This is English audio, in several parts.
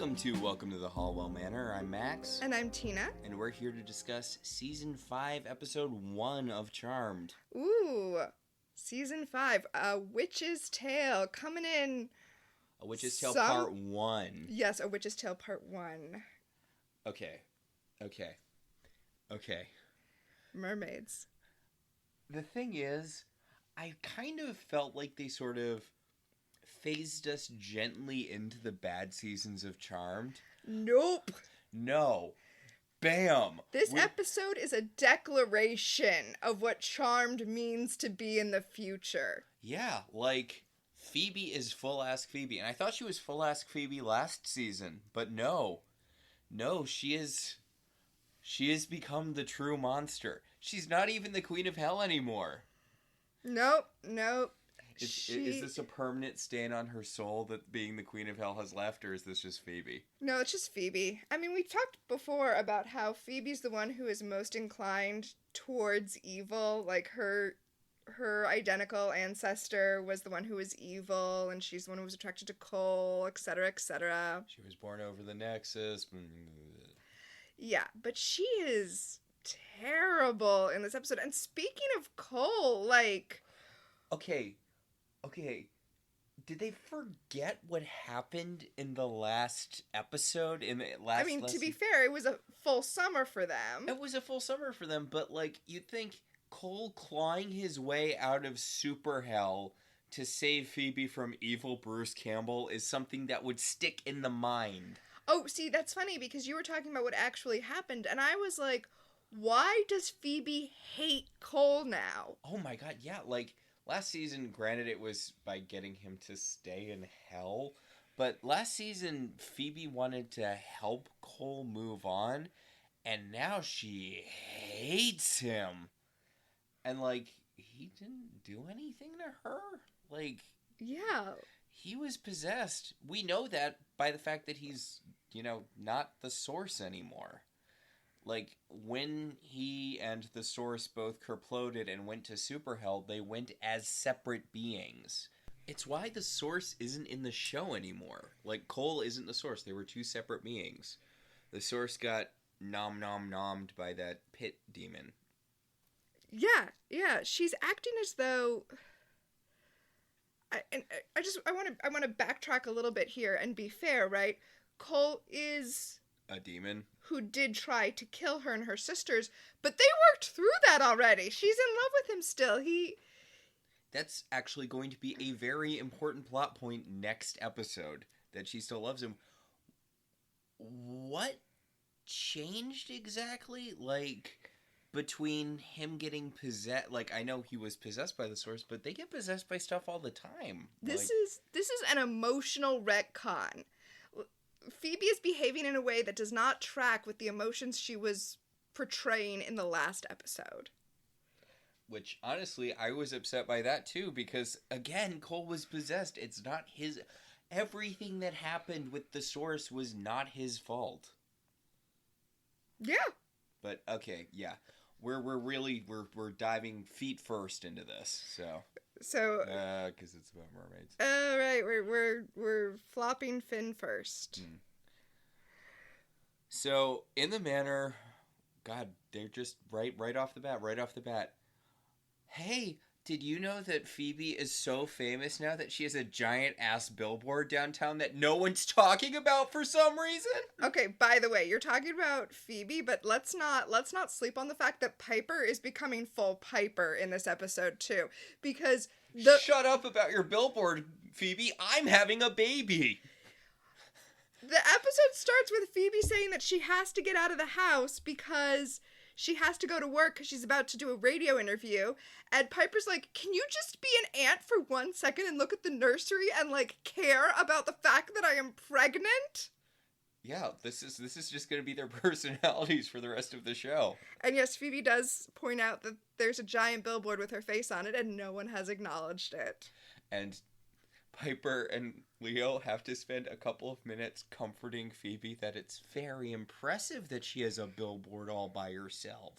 Welcome to the Halliwell Manor. I'm Max. And I'm Tina. And we're here to discuss Season 5, Episode 1 of Charmed. Ooh, Season 5, A Witch's Tale, coming in. A Witch's Tale Part 1. Yes, A Witch's Tale Part 1. Okay. Mermaids. The thing is, I kind of felt like they sort of phased us gently into the bad seasons of Charmed. Nope. No. Bam! This episode is a declaration of what Charmed means to be in the future. Yeah, like, Phoebe is full-ass Phoebe. And I thought she was full-ass Phoebe last season, but no. No, she has become the true monster. She's not even the Queen of Hell anymore. Nope. Is this a permanent stain on her soul that being the Queen of Hell has left, or is this just Phoebe? No, it's just Phoebe. I mean, we've talked before about how Phoebe's the one who is most inclined towards evil. Like, her identical ancestor was the one who was evil, and she's the one who was attracted to Cole, etc., etc. She was born over the Nexus. Yeah, but she is terrible in this episode. And speaking of Cole, like... Okay, did they forget what happened in the last episode? To be fair, it was a full summer for them. It was a full summer for them, but, like, you'd think Cole clawing his way out of super hell to save Phoebe from evil Bruce Campbell is something that would stick in the mind. Oh, see, that's funny, because you were talking about what actually happened, and I was like, why does Phoebe hate Cole now? Oh my god, yeah, like... Last season, granted, it was by getting him to stay in hell, but last season, Phoebe wanted to help Cole move on, and now she hates him. And, like, he didn't do anything to her. Like, yeah, he was possessed. We know that by the fact that he's, not the Source anymore. Like, when he and the Source both kerploded and went to super hell, they went as separate beings. It's why the Source isn't in the show anymore. Like, Cole isn't the Source. They were two separate beings. The Source got nommed by that pit demon. Yeah. She's acting as though... I want to backtrack a little bit here and be fair, right? Cole is... a demon? Who did try to kill her and her sisters, but they worked through that already. She's in love with him still. That's actually going to be a very important plot point next episode, that she still loves him. What changed exactly? Like, between him getting possessed... Like, I know he was possessed by the Source, but they get possessed by stuff all the time. This is an emotional retcon. Phoebe is behaving in a way that does not track with the emotions she was portraying in the last episode. Which, honestly, I was upset by that, too, because, again, Cole was possessed. It's not his... Everything that happened with the Source was not his fault. Yeah. But, okay, yeah. We're diving feet first into this, so... because it's about mermaids. Oh, right. We're flopping fin first. So, in the Manor, God, they're just right off the bat. Hey, did you know that Phoebe is so famous now that she has a giant-ass billboard downtown that no one's talking about for some reason? Okay, by the way, you're talking about Phoebe, but let's not sleep on the fact that Piper is becoming full Piper in this episode, too. Because Shut up about your billboard, Phoebe. I'm having a baby. The episode starts with Phoebe saying that she has to get out of the house because... she has to go to work because she's about to do a radio interview. And Piper's like, can you just be an aunt for 1 second and look at the nursery and, like, care about the fact that I am pregnant? Yeah, this is just going to be their personalities for the rest of the show. And yes, Phoebe does point out that there's a giant billboard with her face on it and no one has acknowledged it. And Piper and Leo have to spend a couple of minutes comforting Phoebe that it's very impressive that she has a billboard all by herself.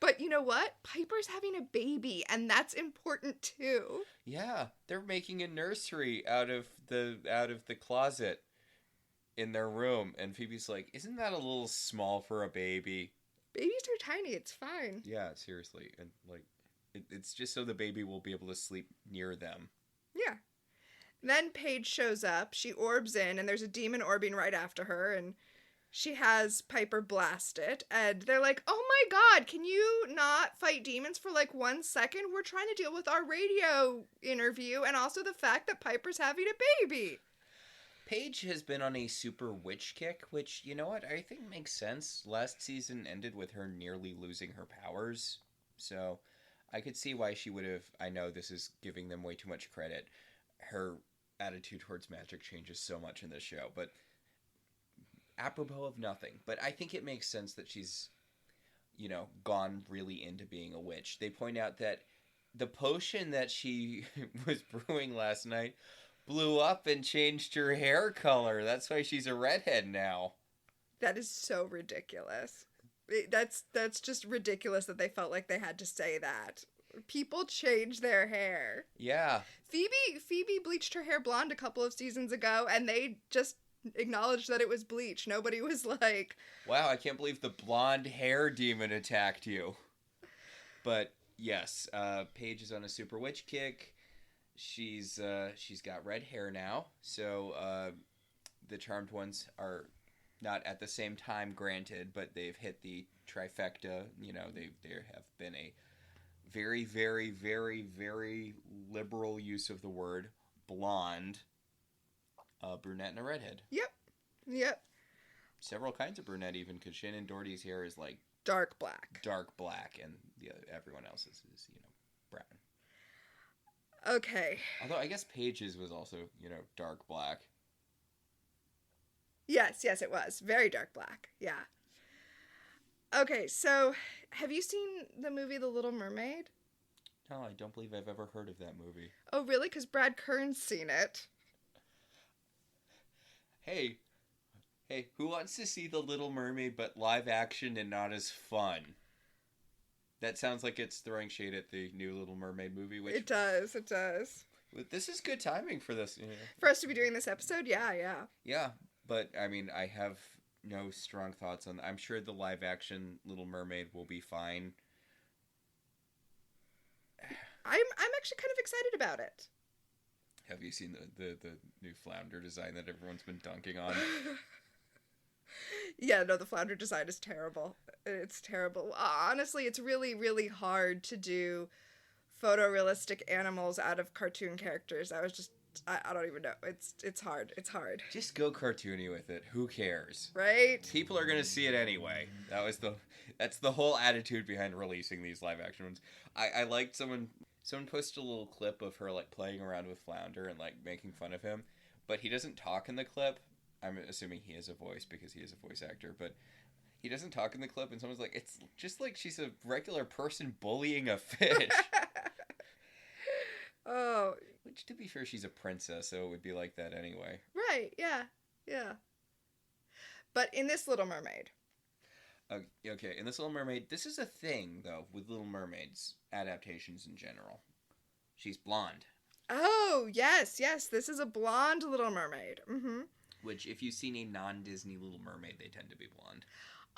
But you know what? Piper's having a baby, and that's important too. Yeah, they're making a nursery out of the closet. in their room, and Phoebe's like, "Isn't that a little small for a baby?" Babies are tiny. It's fine. Yeah, seriously, and like, it's just so the baby will be able to sleep near them. Yeah. Then Paige shows up. She orbs in, and there's a demon orbing right after her, and she has Piper blast it. And they're like, "Oh my god, can you not fight demons for like 1 second? We're trying to deal with our radio interview, and also the fact that Piper's having a baby." Paige has been on a super witch kick, which, you know what, I think makes sense. Last season ended with her nearly losing her powers, so I could see why she would have. I know this is giving them way too much credit. Her attitude towards magic changes so much in this show, but apropos of nothing. But I think it makes sense that she's, gone really into being a witch. They point out that the potion that she was brewing last night blew up and changed her hair color. That's why she's a redhead now. That is so ridiculous. That's just ridiculous that they felt like they had to say that. People change their hair. Yeah. Phoebe bleached her hair blonde a couple of seasons ago, and they just acknowledged that it was bleach. Nobody was like, "Wow, I can't believe the blonde hair demon attacked you." But yes, Paige is on a super witch kick. She's got red hair now, so the Charmed ones are not at the same time, granted, but they've hit the trifecta. They have been a very, very, very, very liberal use of the word blonde, brunette, and a redhead. Yep. Several kinds of brunette, even, because Shannon Doherty's hair is like dark black, and everyone else's is brown. Okay. Although I guess Paige's was also, dark black. Yes, it was. Very dark black. Yeah. Okay, so have you seen the movie The Little Mermaid? No, I don't believe I've ever heard of that movie. Oh, really? Because Brad Kern's seen it. Hey, who wants to see The Little Mermaid but live action and not as fun? That sounds like it's throwing shade at the new Little Mermaid movie. Which it does. This is good timing for this. For us to be doing this episode, yeah. Yeah, but I mean, I have no strong thoughts on. I'm sure the live action Little Mermaid will be fine. I'm actually kind of excited about it. Have you seen the new flounder design that everyone's been dunking on? Yeah, no, the flounder design is terrible. It's terrible. Honestly, it's really, really hard to do photorealistic animals out of cartoon characters. I don't even know. It's hard. Just go cartoony with it. Who cares? Right? People are gonna see it anyway. That's the whole attitude behind releasing these live action ones. I liked someone posted a little clip of her like playing around with Flounder and like making fun of him, but he doesn't talk in the clip. I'm assuming he has a voice because he is a voice actor, but he doesn't talk in the clip, and someone's like, it's just like she's a regular person bullying a fish. Oh. Which, to be fair, she's a princess, so it would be like that anyway. Right, yeah. But in this Little Mermaid. Okay, in this Little Mermaid, this is a thing, though, with Little Mermaids adaptations in general. She's blonde. Oh, yes, this is a blonde Little Mermaid. Mm-hmm. Which, if you've seen a non-Disney Little Mermaid, they tend to be blonde.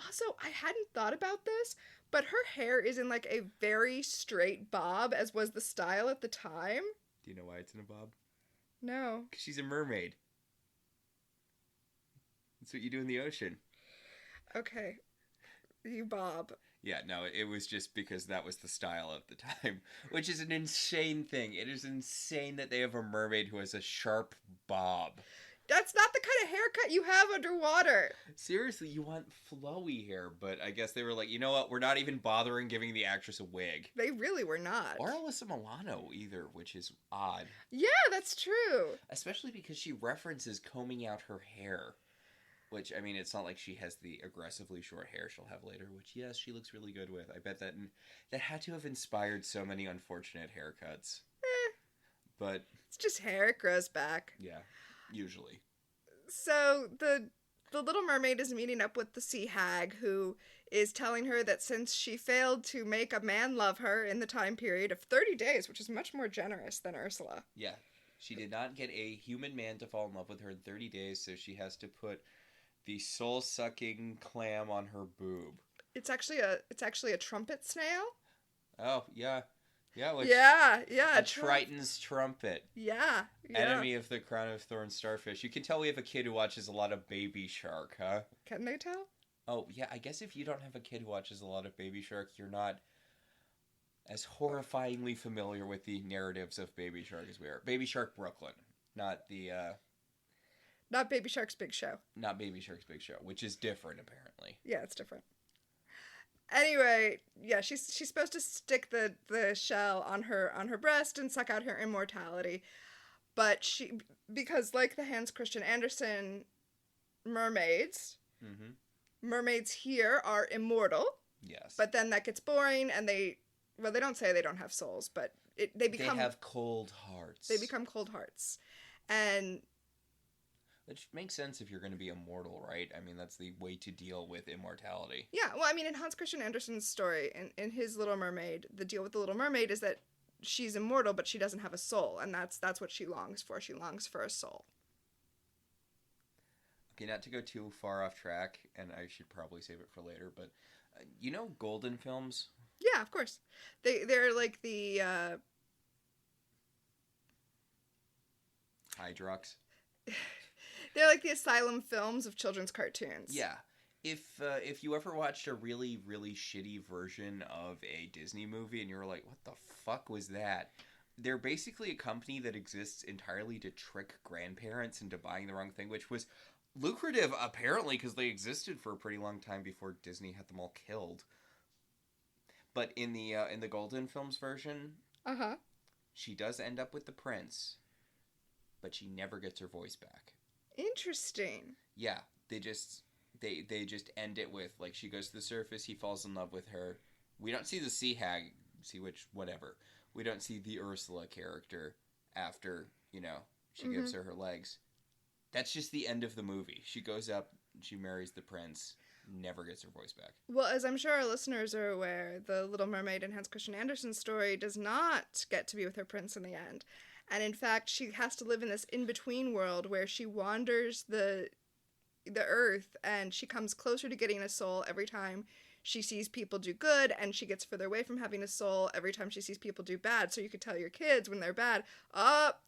Also, I hadn't thought about this, but her hair is in like a very straight bob, as was the style at the time. Do you know why it's in a bob? No. Because she's a mermaid. That's what you do in the ocean. Okay. You bob. Yeah, no, it was just because that was the style at the time, which is an insane thing. It is insane that they have a mermaid who has a sharp bob. That's not the kind of haircut you have underwater. Seriously, you want flowy hair, but I guess they were like, you know what, we're not even bothering giving the actress a wig. They really were not. Or Alyssa Milano either, which is odd. Yeah, that's true. Especially because she references combing out her hair. Which, I mean, it's not like she has the aggressively short hair she'll have later, which, yes, she looks really good with. I bet that had to have inspired so many unfortunate haircuts. But it's just hair, it grows back. Yeah, usually. So the Little Mermaid is meeting up with the sea hag, who is telling her that since she failed to make a man love her in the time period of 30 days, which is much more generous than Ursula. Yeah. She did not get a human man to fall in love with her in 30 days, so she has to put the soul-sucking clam on her boob. It's actually a trumpet snail. Oh, yeah. Yeah, Yeah. Triton's trumpet. Yeah. Enemy of the crown of thorns starfish. You can tell we have a kid who watches a lot of Baby Shark, huh? Can they tell? Oh, yeah, I guess if you don't have a kid who watches a lot of Baby Shark, you're not as horrifyingly familiar with the narratives of Baby Shark as we are. Baby Shark Brooklyn, not the, Not Baby Shark's Big Show. Not Baby Shark's Big Show, which is different, apparently. Yeah, it's different. Anyway, yeah, she's supposed to stick the shell on her breast and suck out her immortality. But because like the Hans Christian Andersen mermaids, mermaids here are immortal. Yes. But then that gets boring, and they don't say they don't have souls, but they have cold hearts. They become cold hearts. And which makes sense if you're going to be immortal, right? I mean, that's the way to deal with immortality. Yeah, well, I mean, in Hans Christian Andersen's story, in his Little Mermaid, the deal with the Little Mermaid is that she's immortal, but she doesn't have a soul, and that's what she longs for. She longs for a soul. Okay, not to go too far off track, and I should probably save it for later, but you know Golden films? Yeah, of course. They're like the Hydrox. They're like the Asylum films of children's cartoons. Yeah. If you ever watched a really, really shitty version of a Disney movie and you were like, what the fuck was that? They're basically a company that exists entirely to trick grandparents into buying the wrong thing, which was lucrative, apparently, because they existed for a pretty long time before Disney had them all killed. But in the Golden Films version, she does end up with the prince, but she never gets her voice back. Interesting. Yeah, they just end it with, like, she goes to the surface, he falls in love with her. We don't see the sea hag, whatever. We don't see the Ursula character after, she gives her legs. That's just the end of the movie. She goes up, she marries the prince, never gets her voice back. Well, as I'm sure our listeners are aware, the Little Mermaid in Hans Christian Andersen's story does not get to be with her prince in the end. And in fact, she has to live in this in-between world where she wanders the earth, and she comes closer to getting a soul every time she sees people do good, and she gets further away from having a soul every time she sees people do bad. So you could tell your kids when they're bad,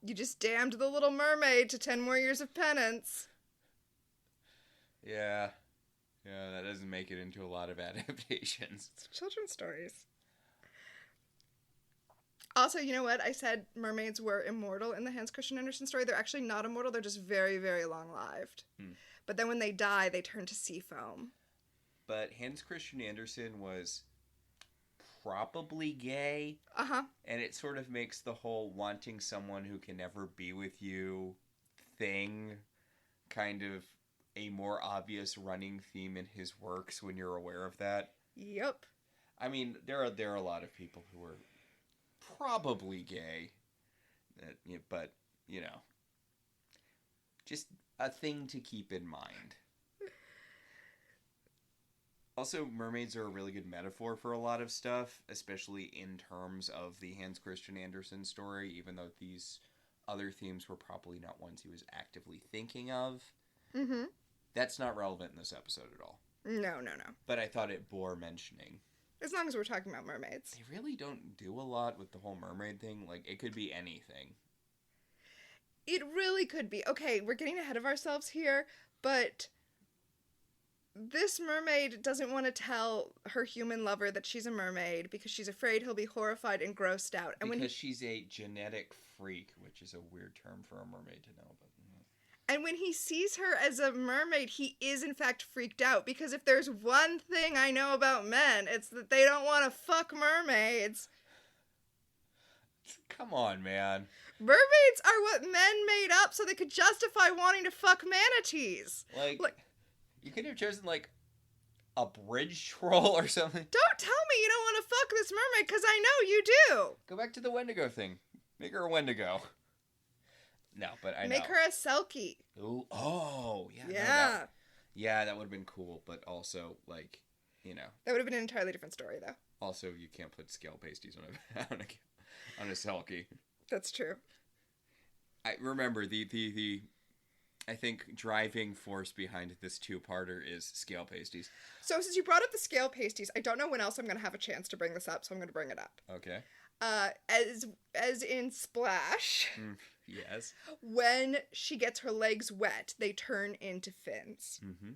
you just damned the Little Mermaid to 10 more years of penance. Yeah, that doesn't make it into a lot of adaptations. It's children's stories. Also, you know what? I said mermaids were immortal in the Hans Christian Andersen story. They're actually not immortal. They're just very, very long-lived. But then when they die, they turn to sea foam. But Hans Christian Andersen was probably gay. And it sort of makes the whole wanting someone who can never be with you thing kind of a more obvious running theme in his works when you're aware of that. Yep. I mean, there are a lot of people who are probably gay, but, just a thing to keep in mind. Also, mermaids are a really good metaphor for a lot of stuff, especially in terms of the Hans Christian Andersen story, even though these other themes were probably not ones he was actively thinking of. That's not relevant in this episode at all. No. But I thought it bore mentioning. As long as we're talking about mermaids. They really don't do a lot with the whole mermaid thing. Like, it could be anything. It really could be. Okay, we're getting ahead of ourselves here, but this mermaid doesn't want to tell her human lover that she's a mermaid because she's afraid he'll be horrified and grossed out. And because she's a genetic freak, which is a weird term for a mermaid to know. But and when he sees her as a mermaid, he is in fact freaked out, because if there's one thing I know about men, it's that they don't want to fuck mermaids. Come on, man. Mermaids are what men made up so they could justify wanting to fuck manatees. Like you could have chosen, a bridge troll or something. Don't tell me you don't want to fuck this mermaid, because I know you do. Go back to the Wendigo thing. Make her a Wendigo. No, but I know. Make her a Selkie. Ooh, oh, yeah. Yeah. Yeah, that would have been cool, but also, That would have been an entirely different story, though. Also, you can't put scale pasties on a Selkie. That's true. I remember the I think driving force behind this two-parter is scale pasties. So since you brought up the scale pasties, I don't know when else I'm going to have a chance to bring this up, so I'm going to bring it up. Okay. As in Splash, yes. when she gets her legs wet, they turn into fins. Mm-hmm.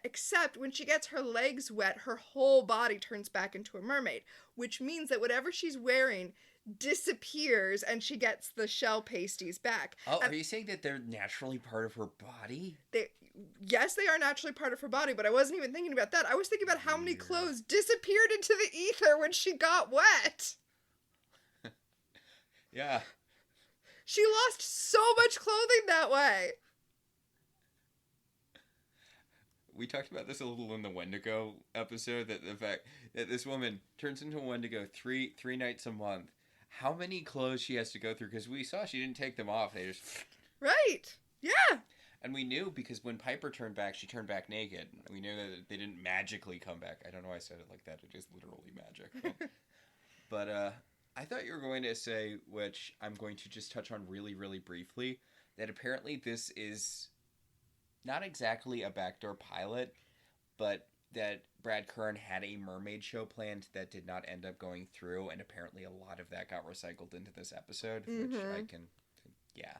Except when she gets her legs wet, her whole body turns back into a mermaid, which means that whatever she's wearing disappears and she gets the shell pasties back. Oh, and are you saying that they're naturally part of her body? Yes, they are naturally part of her body, but I wasn't even thinking about that. I was thinking about how many clothes disappeared into the ether when she got wet. Yeah. She lost so much clothing that way. We talked about this a little in the Wendigo episode, that the fact that this woman turns into a Wendigo three nights a month. How many clothes she has to go through, because we saw she didn't take them off. They just... Right. Yeah. And we knew, because when Piper turned back, she turned back naked. We knew that they didn't magically come back. I don't know why I said it like that. It is literally magic. But I thought you were going to say, which I'm going to just touch on really, really briefly, that apparently this is not exactly a backdoor pilot, but that Brad Kern had a mermaid show planned that did not end up going through, and apparently a lot of that got recycled into this episode, which I can... Yeah.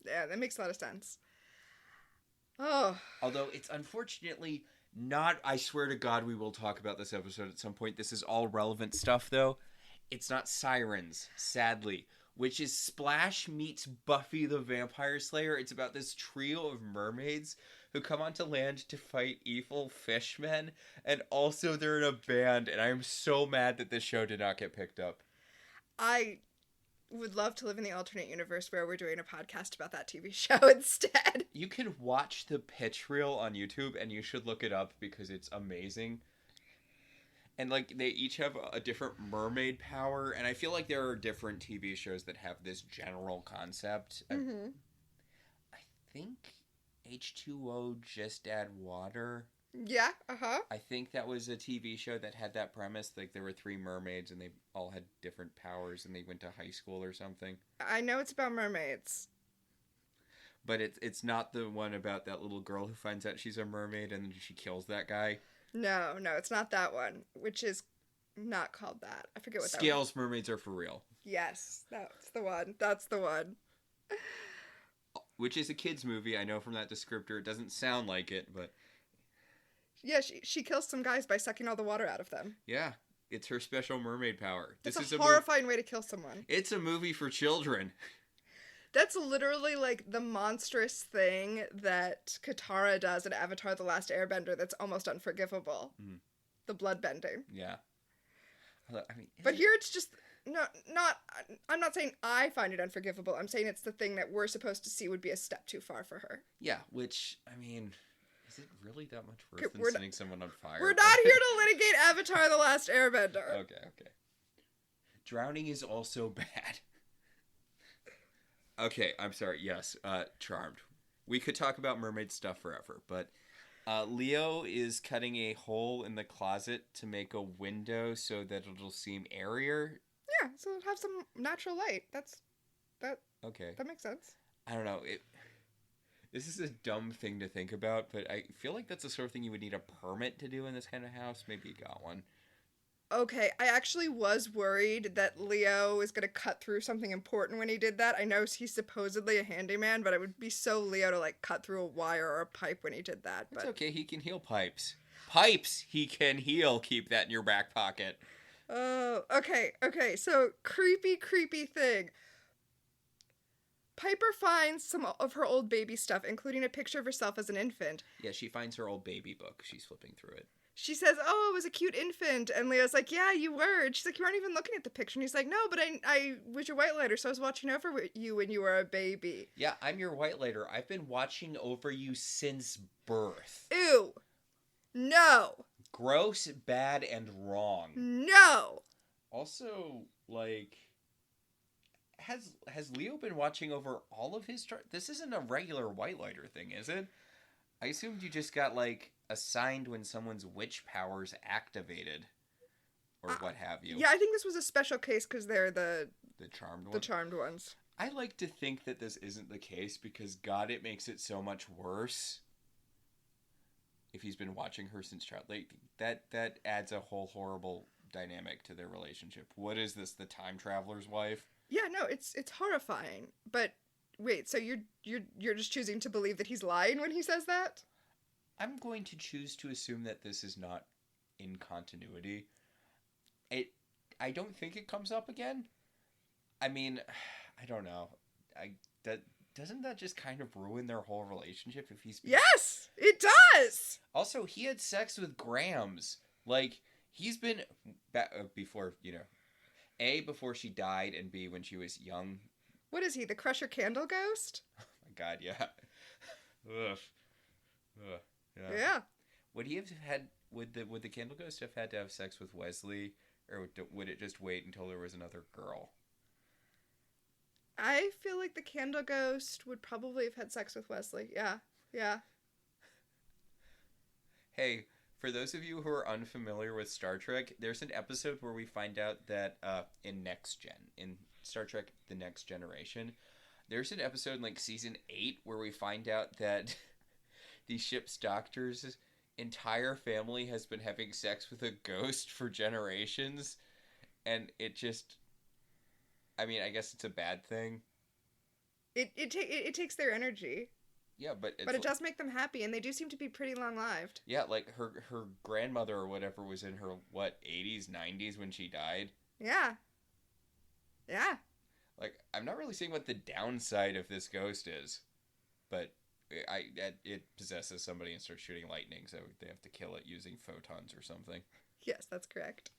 Yeah, that makes a lot of sense. Oh. Although it's unfortunately not... I swear to God we will talk about this episode at some point. This is all relevant stuff, though. It's not Sirens, sadly, which is Splash meets Buffy the Vampire Slayer. It's about this trio of mermaids who come onto land to fight evil fishmen, and also they're in a band, and I am so mad that this show did not get picked up. I would love to live in the alternate universe where we're doing a podcast about that TV show instead. You can watch the pitch reel on YouTube, and you should look it up because it's amazing. And, like, they each have a different mermaid power, and I feel like there are different TV shows that have this general concept. Mm-hmm. I think H2O Just Add Water. Yeah, uh-huh. I think that was a TV show that had that premise. Like, there were 3 mermaids, and they all had different powers, and they went to high school or something. I know it's about mermaids. But it's not the one about that little girl who finds out she's a mermaid, and then she kills that guy. No, it's not that one, which is not called that. I forget what that Scales Mermaids Are For Real. Yes, that's the one. That's the one. Which is a kid's movie. I know from that descriptor. It doesn't sound like it, but... Yeah, she kills some guys by sucking all the water out of them. Yeah, it's her special mermaid power. It's a horrifying way to kill someone. It's a movie for children. That's literally like the monstrous thing that Katara does in Avatar: The Last Airbender that's almost unforgivable. Mm. The bloodbending. Yeah. I mean, but here it's just I'm not saying I find it unforgivable. I'm saying it's the thing that we're supposed to see would be a step too far for her. Yeah, which, I mean, is it really that much worse than setting someone on fire? We're not here to litigate Avatar: The Last Airbender. Okay. Drowning is also bad. Okay, I'm sorry. Yes, Charmed. We could talk about mermaid stuff forever, but Leo is cutting a hole in the closet to make a window so that it'll seem airier. Yeah, so it'll have some natural light. Okay. That makes sense. I don't know. This is a dumb thing to think about, but I feel like that's the sort of thing you would need a permit to do in this kind of house. Maybe you got one. Okay, I actually was worried that Leo was going to cut through something important when he did that. I know he's supposedly a handyman, but it would be so Leo to, like, cut through a wire or a pipe when he did that. It's okay, he can heal pipes. Pipes he can heal. Keep that in your back pocket. Oh, okay, so creepy thing. Piper finds some of her old baby stuff, including a picture of herself as an infant. Yeah, she finds her old baby book. She's flipping through it. She says, "Oh, it was a cute infant." And Leo's like, "Yeah, you were." And she's like, "You weren't even looking at the picture." And he's like, "No, but I was your white lighter, so I was watching over you when you were a baby." Yeah, I'm your white lighter. I've been watching over you since birth. Ew. No. Gross, bad, and wrong. No. Also, like, has Leo been watching over all of his... This isn't a regular white lighter thing, is it? I assumed you just got, like, assigned when someone's witch powers activated. Or what have you. Yeah, I think this was a special case because they're the charmed ones. The charmed ones. I like to think that this isn't the case because, God, it makes it so much worse if he's been watching her since child. Like, that adds a whole horrible dynamic to their relationship. What is this, the time traveler's wife? Yeah, no, it's horrifying. But wait, so you're just choosing to believe that he's lying when he says that? I'm going to choose to assume that this is not in continuity. I don't think it comes up again. I mean, I don't know. Doesn't that just kind of ruin their whole relationship if he's... Yes, it does. Also, he had sex with Grams. Like, he's been before, A, before she died, and B, when she was young. What is he, the Crusher Candle Ghost? Oh my God, yeah. Ugh. Ugh. Yeah. Would he have had... Would the Candle Ghost have had to have sex with Wesley, or would it just wait until there was another girl? I feel like the Candle Ghost would probably have had sex with Wesley. Yeah. Yeah. Hey, for those of you who are unfamiliar with Star Trek, there's an episode where we find out that in Star Trek The Next Generation, there's an episode in like season 8 where we find out that the ship's doctor's entire family has been having sex with a ghost for generations, and it just... I mean, I guess it's a bad thing. It takes their energy. Yeah, but it does make them happy, and they do seem to be pretty long-lived. Yeah, like her grandmother or whatever was in her 80s, 90s when she died. Yeah. Yeah. Like, I'm not really seeing what the downside of this ghost is, but it possesses somebody and starts shooting lightning, so they have to kill it using photons or something. Yes, that's correct.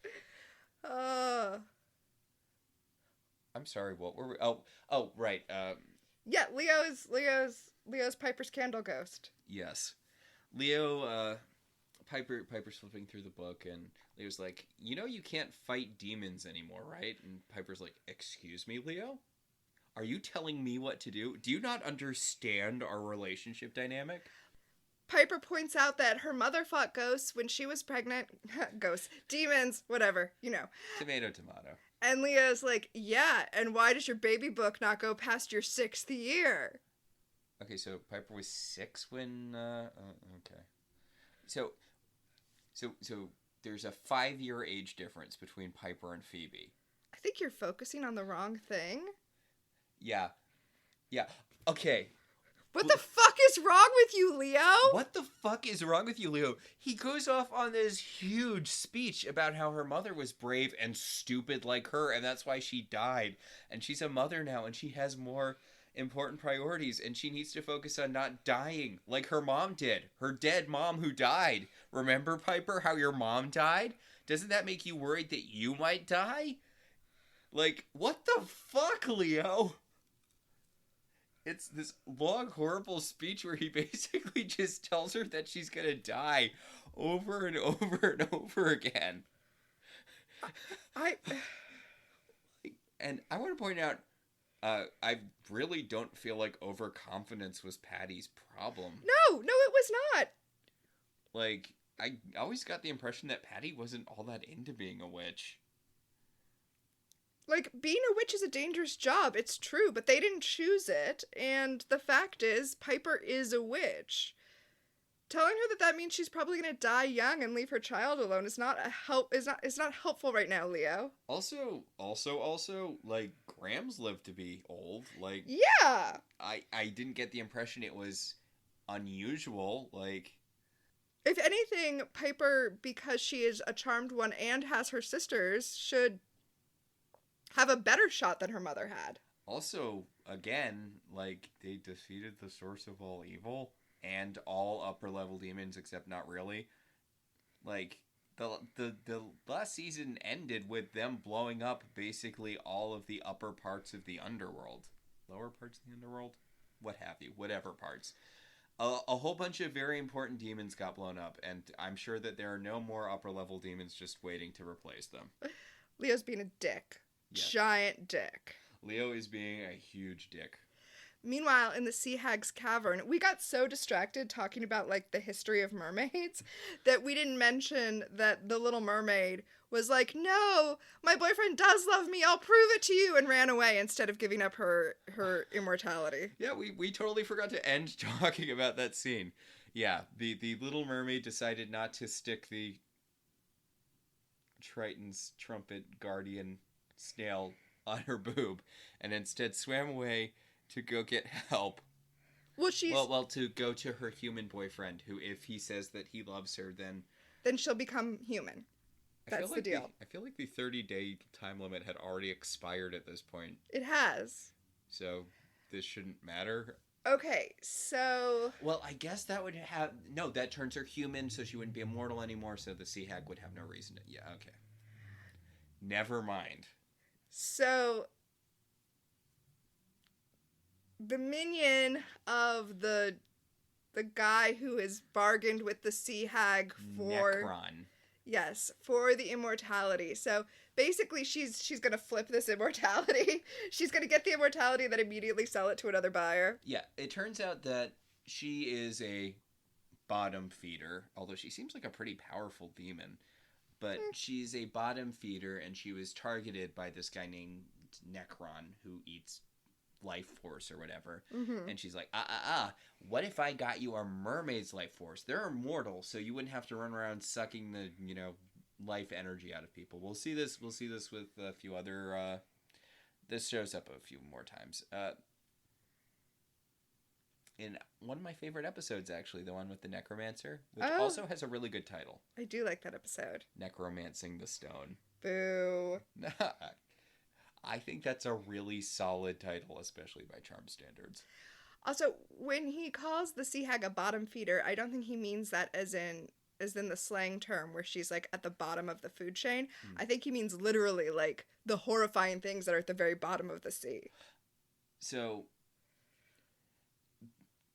I'm sorry, what were we... Oh, right. Yeah, Leo's Piper's Candle Ghost. Yes. Leo, Piper's flipping through the book, and Leo's like, you can't fight demons anymore, right? And Piper's like, excuse me, Leo? Are you telling me what to do? Do you not understand our relationship dynamic? Piper points out that her mother fought ghosts when she was pregnant. Ghosts. Demons. Whatever. Tomato, tomato. And Leo's like, yeah, and why does your baby book not go past your 6th year? Okay, so Piper was 6 when, okay. So there's a 5-year age difference between Piper and Phoebe. I think you're focusing on the wrong thing. Yeah. Okay. What the fuck is wrong with you, Leo? What the fuck is wrong with you, Leo? He goes off on this huge speech about how her mother was brave and stupid like her, and that's why she died. And she's a mother now, and she has more important priorities, and she needs to focus on not dying like her mom did. Her dead mom who died. Remember, Piper, how your mom died? Doesn't that make you worried that you might die? Like, what the fuck, Leo? It's this long, horrible speech where he basically just tells her that she's gonna die over and over and over again. And I want to point out, I really don't feel like overconfidence was Patty's problem. No, it was not. Like, I always got the impression that Patty wasn't all that into being a witch. Like, being a witch is a dangerous job, it's true, but they didn't choose it, and the fact is, Piper is a witch. Telling her that means she's probably gonna die young and leave her child alone is not helpful right now, Leo. Also, like, Grams lived to be old. Like, yeah, I didn't get the impression it was unusual. Like, if anything, Piper, because she is a charmed one and has her sisters, should have a better shot than her mother had. Also, again, like, they defeated the source of all evil and all upper level demons, except not really. Like, the last season ended with them blowing up basically all of the upper parts of the underworld. Lower parts of the underworld? What have you. Whatever parts. A whole bunch of very important demons got blown up, and I'm sure that there are no more upper level demons just waiting to replace them. Leo's being a dick. Yes. Giant dick. Leo is being a huge dick. Meanwhile, in the Sea Hag's cavern, we got so distracted talking about, like, the history of mermaids that we didn't mention that the Little Mermaid was like, no, my boyfriend does love me, I'll prove it to you, and ran away instead of giving up her immortality. Yeah, we totally forgot to end talking about that scene. Yeah, the Little Mermaid decided not to stick the Triton's trumpet guardian snail on her boob, and instead swam away to go get help. Well, to go to her human boyfriend, who, if he says that he loves her, then she'll become human. That's the deal. I feel like the 30-day time limit had already expired at this point. It has. So this shouldn't matter. Okay, so... Well, I guess that would have... No, that turns her human, so she wouldn't be immortal anymore, so the sea hag would have no reason to... Yeah, okay. Never mind. So... the minion of the guy who has bargained with the sea hag for... Necron. Yes, for the immortality. So basically she's going to flip this immortality. She's going to get the immortality and then immediately sell it to another buyer. Yeah, it turns out that she is a bottom feeder, although she seems like a pretty powerful demon. But she's a bottom feeder, and she was targeted by this guy named Necron, who eats life force or whatever. Mm-hmm. And she's like, what if I got you a mermaid's life force? They're immortal, so you wouldn't have to run around sucking the, life energy out of people. We'll see this with a few other, this shows up a few more times. In one of my favorite episodes, actually, the one with the necromancer, which also has a really good title. I do like that episode. Necromancing the Stone. Boo. I think that's a really solid title, especially by charm standards. Also, when he calls the sea hag a bottom feeder, I don't think he means that as in the slang term where she's like at the bottom of the food chain. I think he means literally like the horrifying things that are at the very bottom of the sea. So...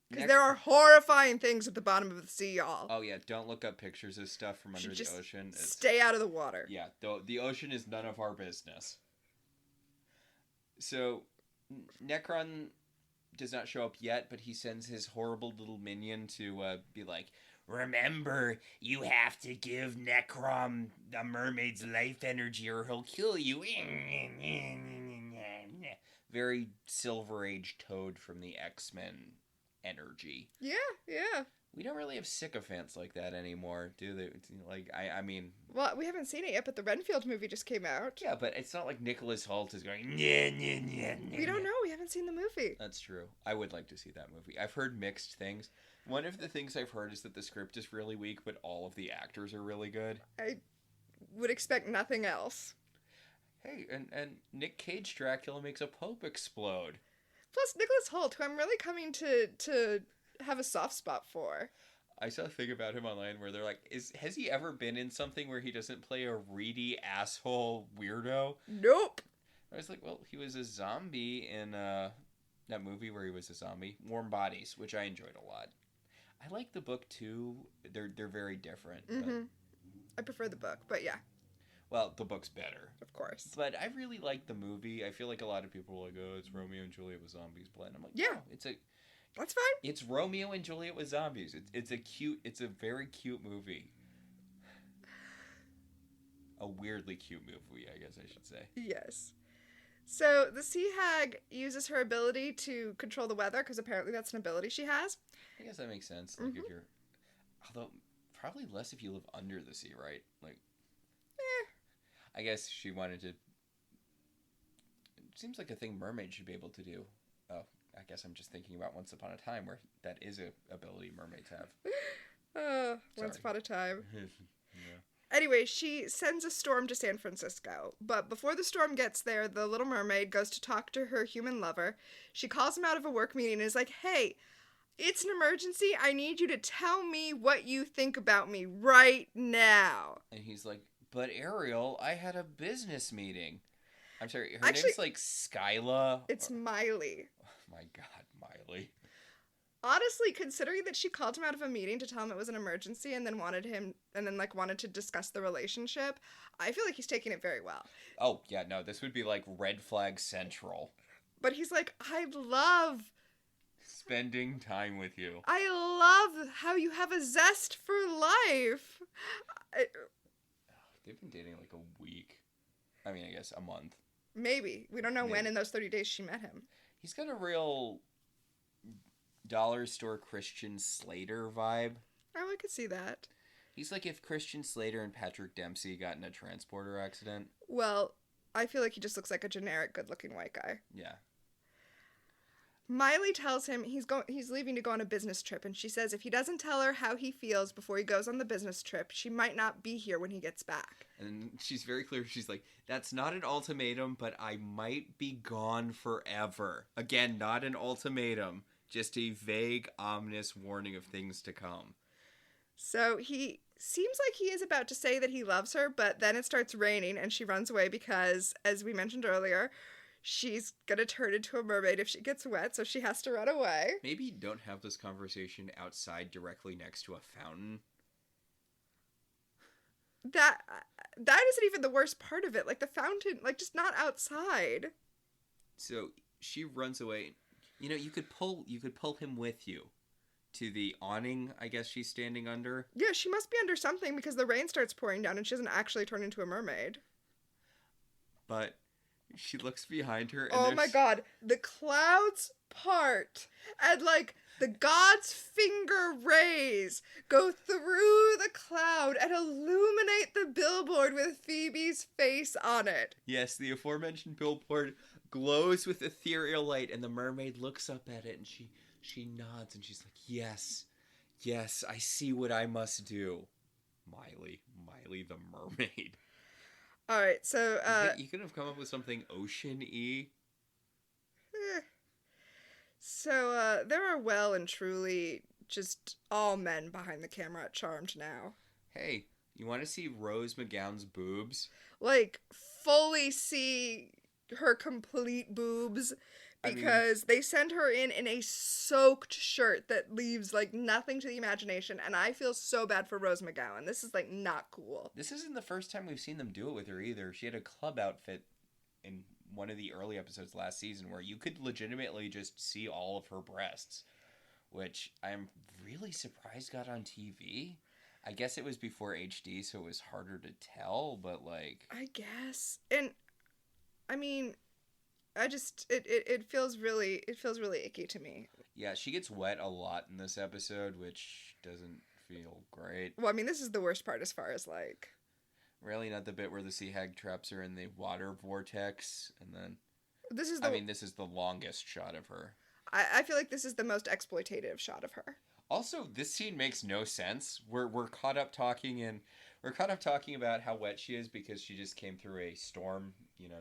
because there are horrifying things at the bottom of the sea, y'all. Oh, yeah. Don't look up pictures of stuff from under the ocean. Stay out of the water. Yeah. The ocean is none of our business. So, Necron does not show up yet, but he sends his horrible little minion to be like, remember, you have to give Necron the mermaid's life energy or he'll kill you. Very Silver Age Toad from the X-Men energy. Yeah, yeah. We don't really have sycophants like that anymore, do they? Like, I mean... Well, we haven't seen it yet, but the Renfield movie just came out. Yeah, but it's not like Nicholas Hoult is going... Nyeh, nyeh, nyeh, nyeh. We don't know. We haven't seen the movie. That's true. I would like to see that movie. I've heard mixed things. One of the things I've heard is that the script is really weak, but all of the actors are really good. I would expect nothing else. Hey, and Nick Cage Dracula makes a Pope explode. Plus, Nicholas Hoult, who I'm really coming to have a soft spot for. I saw a thing about him online where they're like, has he ever been in something where he doesn't play a reedy asshole weirdo? Nope. I was like, well, he was a zombie in that movie where he was a zombie, Warm Bodies, which I enjoyed a lot. I like the book too. They're very different. Mm-hmm. I prefer the book, but yeah. Well, the book's better. Of course. But I really like the movie. I feel like a lot of people are like, oh, it's Romeo and Juliet with zombies blend. I'm like, yeah, no, that's fine. It's Romeo and Juliet with zombies. It's a very cute movie. A weirdly cute movie, I guess I should say. Yes. So the sea hag uses her ability to control the weather, because apparently that's an ability she has. I guess that makes sense. Like if you're... Although, probably less if you live under the sea, right? Like... I guess she wanted to... It seems like a thing mermaids should be able to do. Oh, I guess I'm just thinking about Once Upon a Time, where that is a ability mermaids have. Once Upon a Time. Yeah. Anyway, she sends a storm to San Francisco. But before the storm gets there, the Little Mermaid goes to talk to her human lover. She calls him out of a work meeting and is like, hey, it's an emergency. I need you to tell me what you think about me right now. And he's like, but Ariel, I had a business meeting. I'm sorry, her Actually, name's like Skyla. It's Miley. Oh my god, Miley. Honestly, considering that she called him out of a meeting to tell him it was an emergency and then wanted to discuss the relationship, I feel like he's taking it very well. Oh, yeah, no, this would be like red flag central. But he's like, I love spending time with you. I love how you have a zest for life. They've been dating like a week. I mean, I guess a month. Maybe. We don't know Maybe. when in those 30 days she met him. He's got a real dollar store Christian Slater vibe. Oh, I could see that. He's like if Christian Slater and Patrick Dempsey got in a transporter accident. Well, I feel like he just looks like a generic good-looking white guy. Yeah. Miley tells him he's leaving to go on a business trip, and she says if he doesn't tell her how he feels before he goes on the business trip, she might not be here when he gets back. And she's very clear. She's like, that's not an ultimatum, but I might be gone forever. Again, not an ultimatum. Just a vague, ominous warning of things to come. So he seems like he is about to say that he loves her, but then it starts raining, and she runs away because, as we mentioned earlier, she's gonna turn into a mermaid if she gets wet, so she has to run away. Maybe don't have this conversation outside directly next to a fountain. That isn't even the worst part of it. Like, the fountain, like, just not outside. So she runs away. You know, you could pull him with you to the awning, I guess she's standing under. Yeah, she must be under something because the rain starts pouring down and she doesn't actually turn into a mermaid. But she looks behind her and oh my god, the clouds part and like the god's finger rays go through the cloud and illuminate the billboard with Phoebe's face on it. Yes, the aforementioned billboard glows with ethereal light and the mermaid looks up at it and she nods and she's like, yes, I see what I must do. Miley the mermaid. All right, so you could have come up with something ocean-y. So there are well and truly just all men behind the camera at Charmed now. Hey, you want to see Rose McGowan's boobs? Like, fully see her complete boobs because they send her in a soaked shirt that leaves, like, nothing to the imagination, and I feel so bad for Rose McGowan. This is, like, not cool. This isn't the first time we've seen them do it with her either. She had a club outfit in one of the early episodes last season where you could legitimately just see all of her breasts, which I'm really surprised got on TV. I guess it was before HD, so it was harder to tell, but, like... I guess. And, I mean... it feels really icky to me. Yeah, she gets wet a lot in this episode, which doesn't feel great. Well, I mean, this is the worst part as far as, like... Really not the bit where the sea hag traps her in the water vortex, and then... This is the longest shot of her. I feel like this is the most exploitative shot of her. Also, this scene makes no sense. We're caught up talking about how wet she is because she just came through a storm,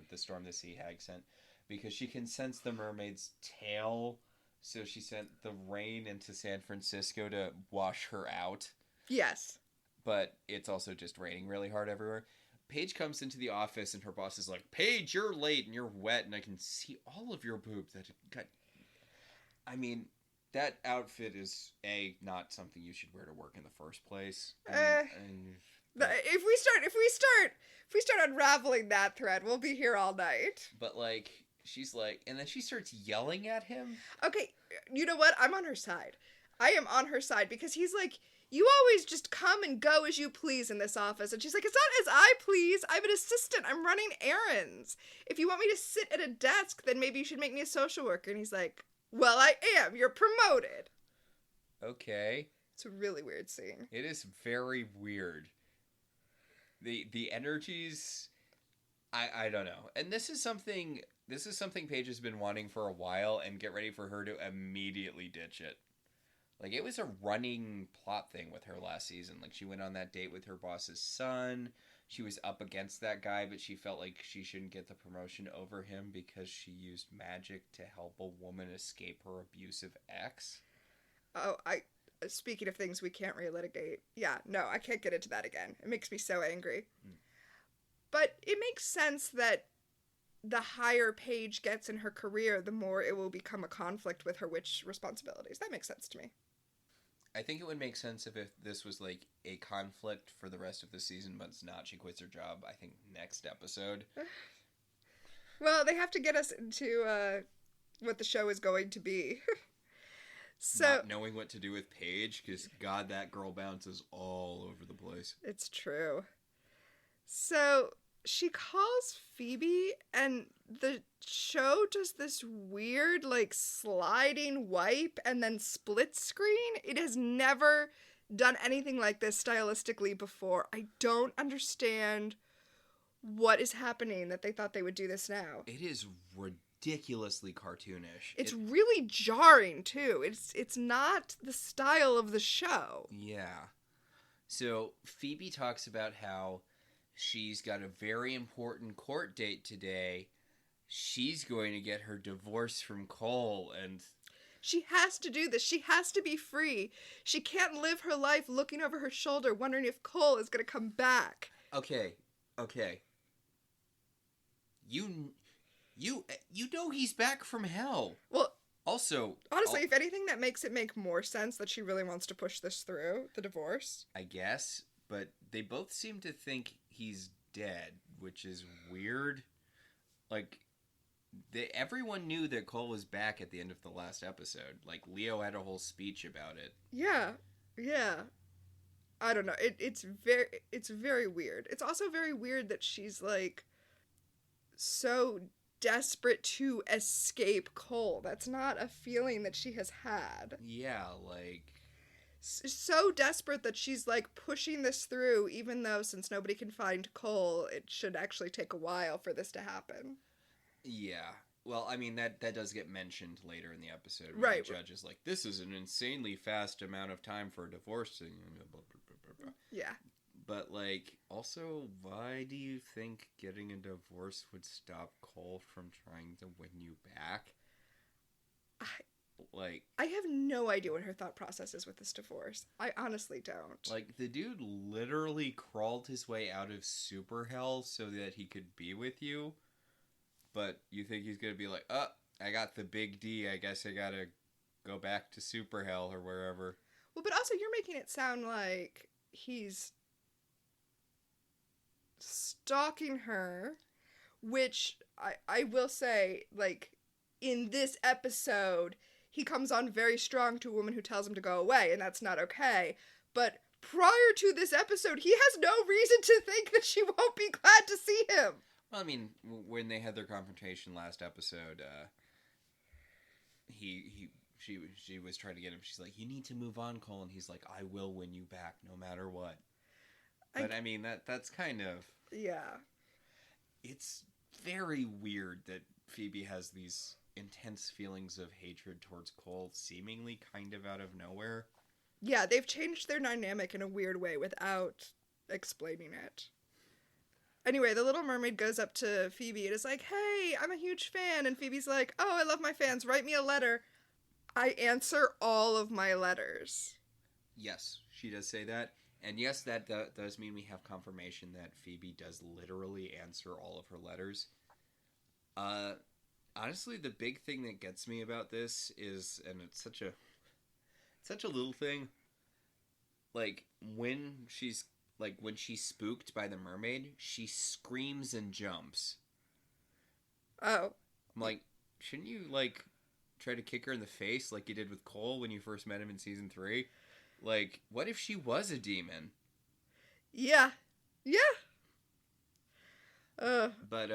the storm the sea hag sent. Because she can sense the mermaid's tail, so she sent the rain into San Francisco to wash her out. Yes. But it's also just raining really hard everywhere. Paige comes into the office and her boss is like, Paige, you're late and you're wet and I can see all of your boobs. I mean, that outfit is, not something you should wear to work in the first place. If we start unraveling that thread, we'll be here all night. But, like... She's like, and then she starts yelling at him. Okay, you know what? I'm on her side. I am on her side because he's like, you always just come and go as you please in this office. And she's like, it's not as I please. I'm an assistant. I'm running errands. If you want me to sit at a desk, then maybe you should make me a social worker. And he's like, well, I am. You're promoted. Okay. It's a really weird scene. It is very weird. The energies, I don't know. And this is something Paige has been wanting for a while, and get ready for her to immediately ditch it. Like, it was a running plot thing with her last season. Like, she went on that date with her boss's son. She was up against that guy, but she felt like she shouldn't get the promotion over him because she used magic to help a woman escape her abusive ex. Oh, speaking of things we can't relitigate. Yeah, no, I can't get into that again. It makes me so angry. But it makes sense that the higher Paige gets in her career, the more it will become a conflict with her witch responsibilities. That makes sense to me. I think it would make sense if this was like a conflict for the rest of the season, but it's not. She quits her job, I think, next episode. Well, they have to get us into what the show is going to be. So, not knowing what to do with Paige, because, God, that girl bounces all over the place. It's true. So she calls Phoebe, and the show does this weird, like, sliding wipe and then split screen. It has never done anything like this stylistically before. I don't understand what is happening that they thought they would do this now. It is ridiculously cartoonish. It's really jarring, too. It's not the style of the show. Yeah. So Phoebe talks about how she's got a very important court date today. She's going to get her divorce from Cole, and she has to do this. She has to be free. She can't live her life looking over her shoulder, wondering if Cole is going to come back. Okay. You know he's back from hell. Well, also, honestly, if anything, that makes it make more sense that she really wants to push this through, the divorce. I guess, but they both seem to think he's dead, which is weird. Like, everyone knew that Cole was back at the end of the last episode. Like, Leo had a whole speech about it. Yeah. I don't know. It's very weird. It's also very weird that she's, like, so desperate to escape Cole. That's not a feeling that she has had. Yeah, like... So desperate that she's, like, pushing this through, even though, since nobody can find Cole, it should actually take a while for this to happen. Yeah. Well, I mean, that does get mentioned later in the episode. Right. The judge is like, this is an insanely fast amount of time for a divorce. Yeah. But, like, also, why do you think getting a divorce would stop Cole from trying to win you back? I have no idea what her thought process is with this divorce. I honestly don't. Like, the dude literally crawled his way out of super hell so that he could be with you. But you think he's gonna be like, oh, I got the big D, I guess I gotta go back to super hell or wherever. Well, but also you're making it sound like he's stalking her, which I will say, like, in this episode, he comes on very strong to a woman who tells him to go away, and that's not okay. But prior to this episode, he has no reason to think that she won't be glad to see him. Well, I mean, when they had their confrontation last episode, she was trying to get him. She's like, you need to move on, Cole. And he's like, I will win you back no matter what. But I mean, that's kind of... Yeah. It's very weird that Phoebe has these intense feelings of hatred towards Cole, seemingly kind of out of nowhere. Yeah, they've changed their dynamic in a weird way without explaining it. Anyway, the Little Mermaid goes up to Phoebe and is like, hey, I'm a huge fan. And Phoebe's like, oh, I love my fans. Write me a letter. I answer all of my letters. Yes, she does say that. And yes, that does mean we have confirmation that Phoebe does literally answer all of her letters. Honestly, the big thing that gets me about this is, and it's such a little thing, like, when she's spooked by the mermaid, she screams and jumps. Oh. I'm like, shouldn't you, like, try to kick her in the face like you did with Cole when you first met him in season 3? Like, what if she was a demon? Yeah. But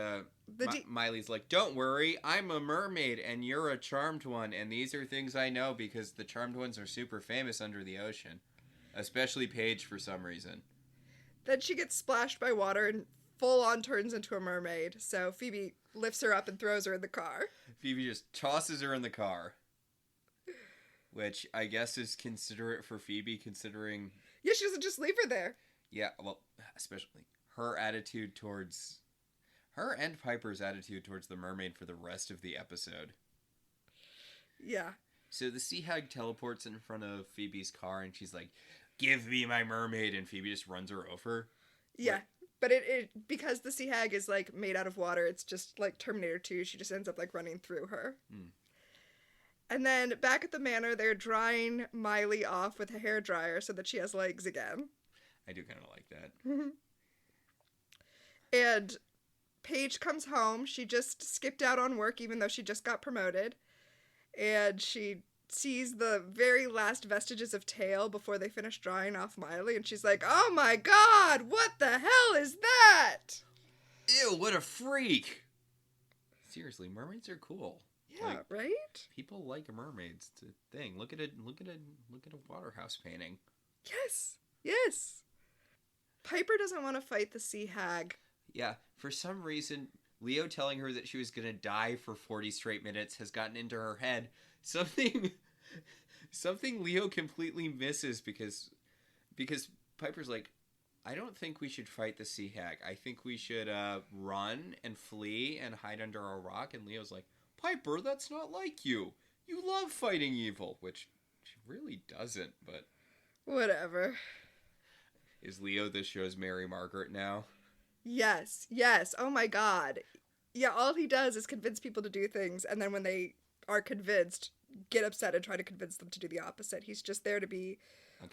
Miley's like, don't worry, I'm a mermaid and you're a charmed one, and these are things I know because the charmed ones are super famous under the ocean. Especially Paige for some reason. Then she gets splashed by water and full on turns into a mermaid, so Phoebe lifts her up and throws her in the car. Phoebe just tosses her in the car. Which I guess is considerate for Phoebe, considering... Yeah, she doesn't just leave her there. Yeah, well, especially her attitude towards... Her and Piper's attitude towards the mermaid for the rest of the episode. Yeah. So the sea hag teleports in front of Phoebe's car, and she's like, give me my mermaid, and Phoebe just runs her over. Yeah, but it because the sea hag is, like, made out of water, it's just like Terminator 2, she just ends up, like, running through her. And then back at the manor, they're drying Miley off with a hairdryer so that she has legs again. I do kind of like that. And Paige comes home. She just skipped out on work even though she just got promoted. And she sees the very last vestiges of tail before they finish drying off Miley. And she's like, oh my god, what the hell is that? that? Ew, what a freak! Seriously, mermaids are cool. Yeah, Like, right? people like mermaids. It's a thing. Look at a Waterhouse painting. Yes. Yes. Piper doesn't want to fight the sea hag. Yeah, for some reason, Leo telling her that she was gonna die for 40 straight minutes has gotten into her head. Something Leo completely misses because Piper's like, I don't think we should fight the sea hag. I think we should run and flee and hide under a rock. And Leo's like, Piper, that's not like you. You love fighting evil, which she really doesn't, but... Whatever. Is Leo this show's Mary Margaret now? Yes. Yes. Oh my god. Yeah, all he does is convince people to do things, and then when they are convinced, get upset and try to convince them to do the opposite. He's just there to be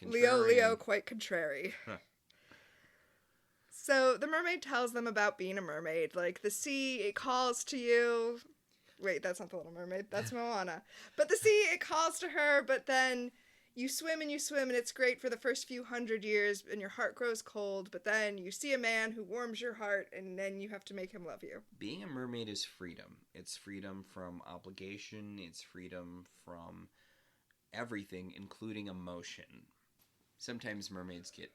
Leo, quite contrary. Huh. So the mermaid tells them about being a mermaid. Like, the sea, it calls to you. Wait, that's not the Little Mermaid. That's Moana. But the sea, it calls to her, but then you swim, and it's great for the first few 100 years, and your heart grows cold, but then you see a man who warms your heart, and then you have to make him love you. Being a mermaid is freedom. It's freedom from obligation. It's freedom from everything, including emotion. Sometimes mermaids get,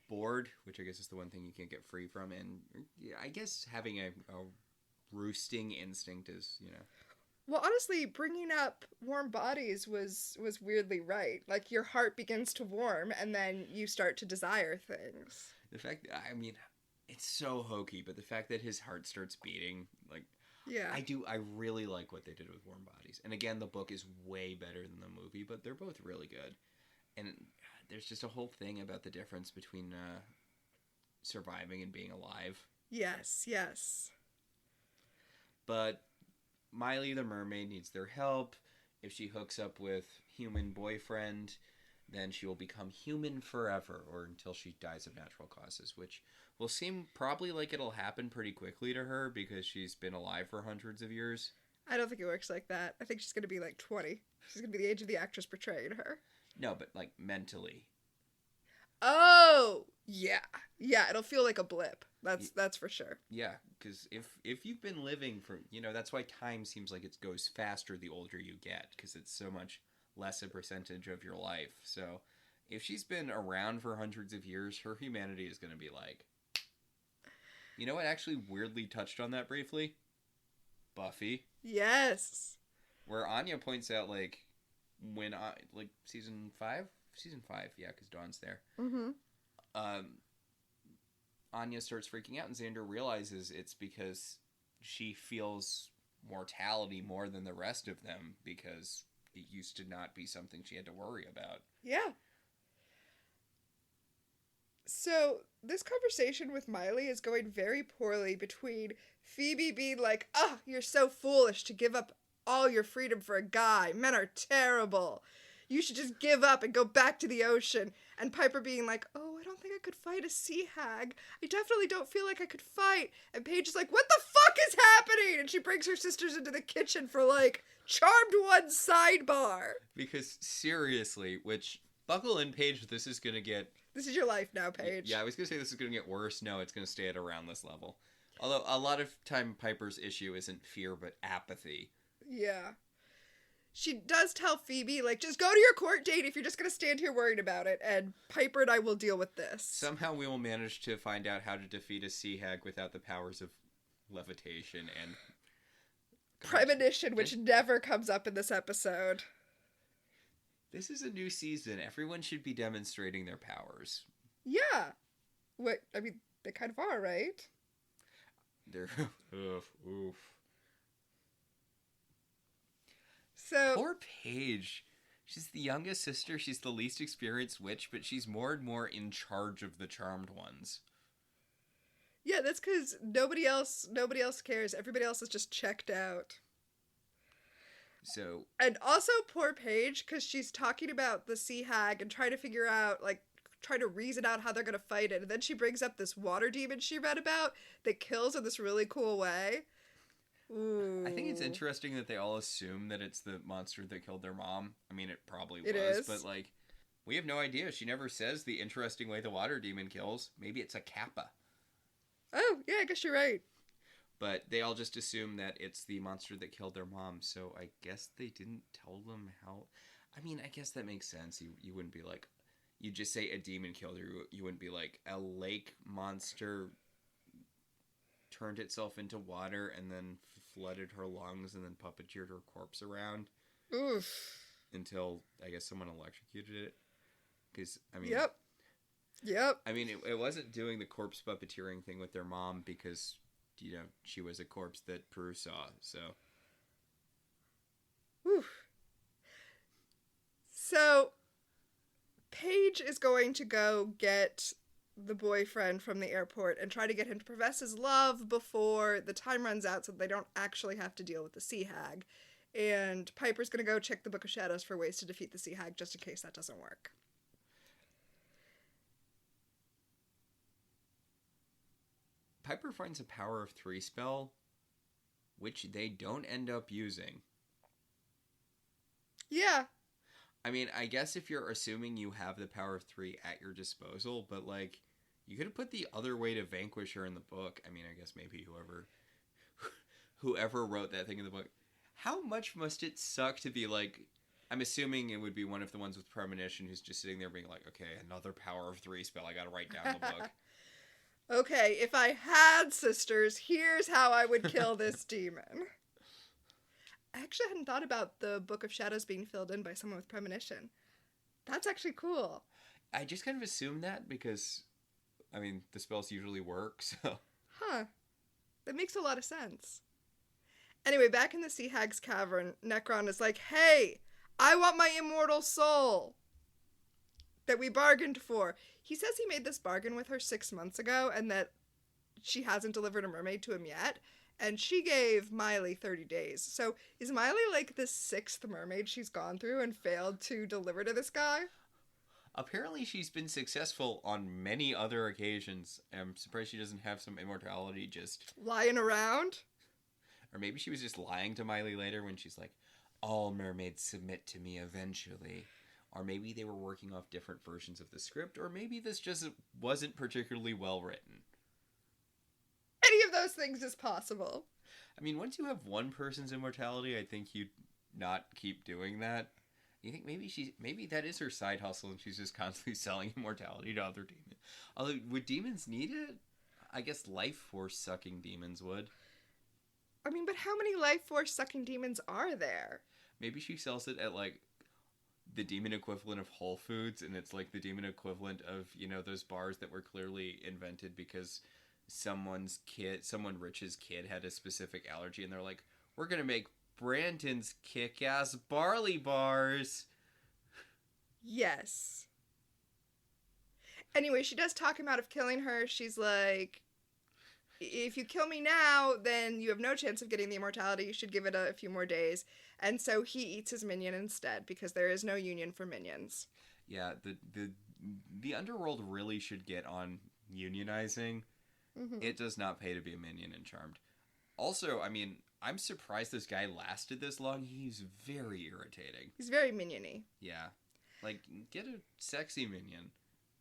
bored, which I guess is the one thing you can't get free from, and I guess having a roosting instinct is, Well, honestly, bringing up warm bodies was weirdly right. Like, your heart begins to warm, and then you start to desire things. The fact, it's so hokey, but the fact that his heart starts beating, like, yeah, I really like what they did with Warm Bodies. And again, the book is way better than the movie, but they're both really good. And there's just a whole thing about the difference between surviving and being alive. Yes, yes. But Miley the mermaid needs their help. If she hooks up with human boyfriend, then she will become human forever, or until she dies of natural causes, which will seem probably like it'll happen pretty quickly to her because she's been alive for hundreds of years. I don't think it works like that. I think she's going to be like 20. She's going to be the age of the actress portraying her. No, but like mentally. Oh, yeah. Yeah, it'll feel like a blip. That's for sure. Yeah, because if you've been living for, that's why time seems like it goes faster the older you get, because it's so much less a percentage of your life. So if she's been around for hundreds of years, her humanity is going to be like... You know what actually weirdly touched on that briefly? Buffy. Yes. Where Anya points out, like, when, season 5? Season 5, yeah, because Dawn's there. Mm-hmm. Anya starts freaking out, and Xander realizes it's because she feels mortality more than the rest of them, because it used to not be something she had to worry about. Yeah. So, this conversation with Miley is going very poorly between Phoebe being like, oh, you're so foolish to give up all your freedom for a guy. Men are terrible. You should just give up and go back to the ocean. And Piper being like, oh, I don't think I could fight a sea hag. I definitely don't feel like I could fight. And Paige is like, what the fuck is happening? And she brings her sisters into the kitchen for, like, Charmed One sidebar. Because, seriously, which, buckle in, Paige, this is gonna get... This is your life now, Paige. Yeah, I was gonna say this is gonna get worse. No, it's gonna stay at around this level. Although, a lot of time Piper's issue isn't fear, but apathy. Yeah. She does tell Phoebe, like, just go to your court date if you're just going to stand here worried about it, and Piper and I will deal with this. Somehow we will manage to find out how to defeat a sea hag without the powers of levitation and... premonition, which never comes up in this episode. This is a new season. Everyone should be demonstrating their powers. Yeah. What? I mean, they kind of are, right? They're... oof. So, poor Paige. She's the youngest sister. She's the least experienced witch, but she's more and more in charge of the Charmed Ones. Yeah, that's because nobody else cares. Everybody else is just checked out. So, and also poor Paige, because she's talking about the sea hag and trying to figure out, like, trying to reason out how they're going to fight it. And then she brings up this water demon she read about that kills in this really cool way. Ooh. I think it's interesting that they all assume that it's the monster that killed their mom. I mean, it probably was, it is. But, like, we have no idea. She never says the interesting way the water demon kills. Maybe it's a kappa. Oh, yeah, I guess you're right. But they all just assume that it's the monster that killed their mom, so I guess they didn't tell them how... I mean, I guess that makes sense. You wouldn't be like... You just say a demon killed her. You wouldn't be like, a lake monster turned itself into water and then flooded her lungs and then puppeteered her corpse around. Oof. Until, I guess, someone electrocuted it. Because, I mean... Yep. I mean, it wasn't doing the corpse puppeteering thing with their mom because... she was a corpse that Prue saw, so... Whew. So, Paige is going to go get the boyfriend from the airport and try to get him to profess his love before the time runs out so that they don't actually have to deal with the Sea Hag. And Piper's going to go check the Book of Shadows for ways to defeat the Sea Hag just in case that doesn't work. Piper finds a Power of 3 spell, which they don't end up using. Yeah. I mean, I guess if you're assuming you have the Power of 3 at your disposal, but, like, you could have put the other way to vanquish her in the book. I mean, I guess maybe whoever wrote that thing in the book. How much must it suck to be, like... I'm assuming it would be one of the ones with premonition who's just sitting there being like, okay, another Power of 3 spell. I gotta write down the book. Okay, if I had sisters, here's how I would kill this demon. I actually hadn't thought about the Book of Shadows being filled in by someone with premonition. That's actually cool. I just kind of assumed that because, I mean, the spells usually work, so... Huh. That makes a lot of sense. Anyway, back in the Sea Hag's cavern, Necron is like, hey, I want my immortal soul that we bargained for. He says he made this bargain with her 6 months ago and that she hasn't delivered a mermaid to him yet. And she gave Miley 30 days. So is Miley like the 6th mermaid she's gone through and failed to deliver to this guy? Apparently she's been successful on many other occasions. I'm surprised she doesn't have some immortality just... lying around? Or maybe she was just lying to Miley later when she's like, all mermaids submit to me eventually. Or maybe they were working off different versions of the script. Or maybe this just wasn't particularly well written. Any of those things is possible. I mean, once you have one person's immortality, I think you'd not keep doing that. You think maybe that is her side hustle and she's just constantly selling immortality to other demons. Although, would demons need it? I guess life force sucking demons would. I mean, but how many life force sucking demons are there? Maybe she sells it at, like, the demon equivalent of Whole Foods, and it's, like, the demon equivalent of, you know, those bars that were clearly invented because someone rich's kid had a specific allergy, and they're like, we're gonna make Brandon's kick-ass barley bars. Yes. Anyway, she does talk him out of killing her. She's like, if you kill me now, then you have no chance of getting the immortality. You should give it a few more days. And so he eats his minion instead, because there is no union for minions. Yeah, the underworld really should get on unionizing. Mm-hmm. It does not pay to be a minion in Charmed. Also, I mean, I'm surprised this guy lasted this long. He's very irritating. He's very minion-y. Yeah. Like, get a sexy minion.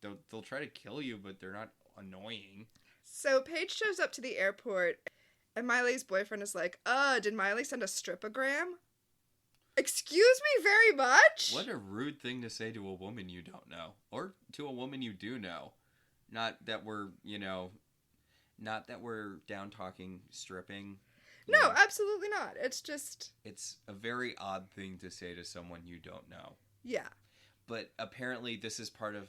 They'll try to kill you, but they're not annoying. So Paige shows up to the airport, and Miley's boyfriend is like, did Miley send a stripogram? Excuse me very much? What a rude thing to say to a woman you don't know. Or to a woman you do know. Not that we're down-talking stripping. No, absolutely not. It's just... It's a very odd thing to say to someone you don't know. Yeah. But apparently this is part of,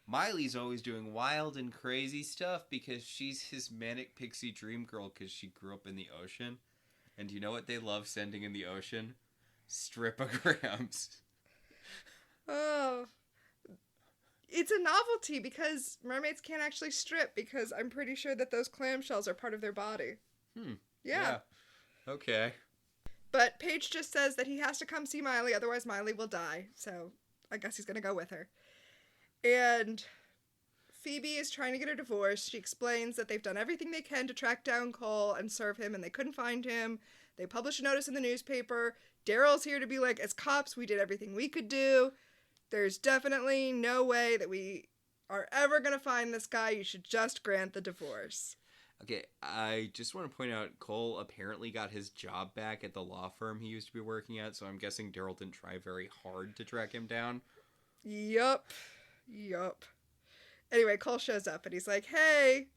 Miley's always doing wild and crazy stuff because she's his manic pixie dream girl because she grew up in the ocean. And you know what they love sending in the ocean? Stripograms. Oh. It's a novelty because mermaids can't actually strip because I'm pretty sure that those clamshells are part of their body. Yeah. Okay. But Paige just says that he has to come see Miley, otherwise Miley will die. So I guess he's going to go with her. And Phoebe is trying to get a divorce. She explains that they've done everything they can to track down Cole and serve him, and they couldn't find him. They published a notice in the newspaper. Daryl's here to be like, as cops, we did everything we could do. There's definitely no way that we are ever going to find this guy. You should just grant the divorce. Okay, I just want to point out Cole apparently got his job back at the law firm he used to be working at, so I'm guessing Daryl didn't try very hard to track him down. Yup. Anyway, Cole shows up and he's like, hey.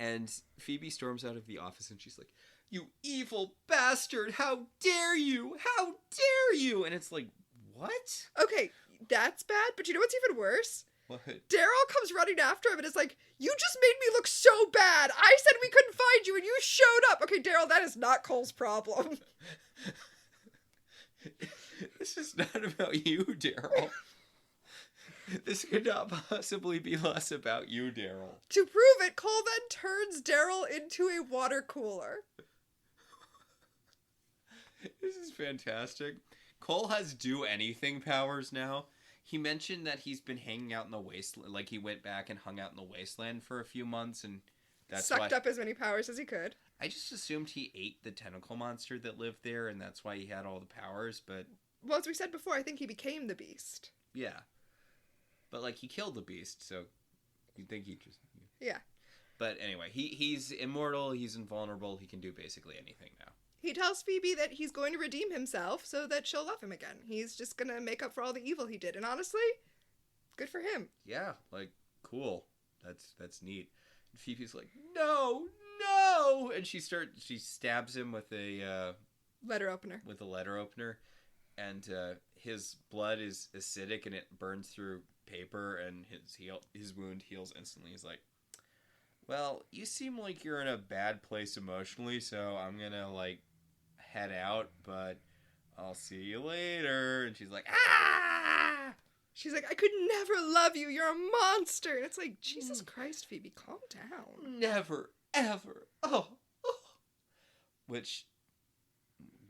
And Phoebe storms out of the office and she's like, you evil bastard, how dare you? How dare you? And it's like, what? Okay, that's bad, but you know what's even worse? What? Daryl comes running after him and is like, you just made me look so bad. I said we couldn't find you and you showed up. Okay, Daryl, that is not Cole's problem. This is not about you, Daryl. This could not possibly be less about you, Daryl. To prove it, Cole then turns Daryl into a water cooler. This is fantastic. Cole has do anything powers now. He mentioned that he's been hanging out in the wasteland, like he went back and hung out in the wasteland for a few months, and that's Sucked up as many powers as he could. I just assumed he ate the tentacle monster that lived there, and that's why he had all the powers, but... Well, as we said before, I think he became the beast. Yeah. But, like, he killed the beast, so you'd think he just... Yeah. But anyway, he's immortal, he's invulnerable, he can do basically anything now. He tells Phoebe that he's going to redeem himself so that she'll love him again. He's just going to make up for all the evil he did. And honestly, good for him. Yeah, like, cool. That's neat. And Phoebe's like, no! And she stabs him with a... letter opener. With a letter opener. And his blood is acidic and it burns through paper and his wound heals instantly. He's like, well, you seem like you're in a bad place emotionally, so I'm gonna, like, head out, but I'll see you later. And she's like, ah! She's like, I could never love you. You're a monster. And it's like, Jesus Christ, Phoebe, calm down. Never, ever. Oh. Which,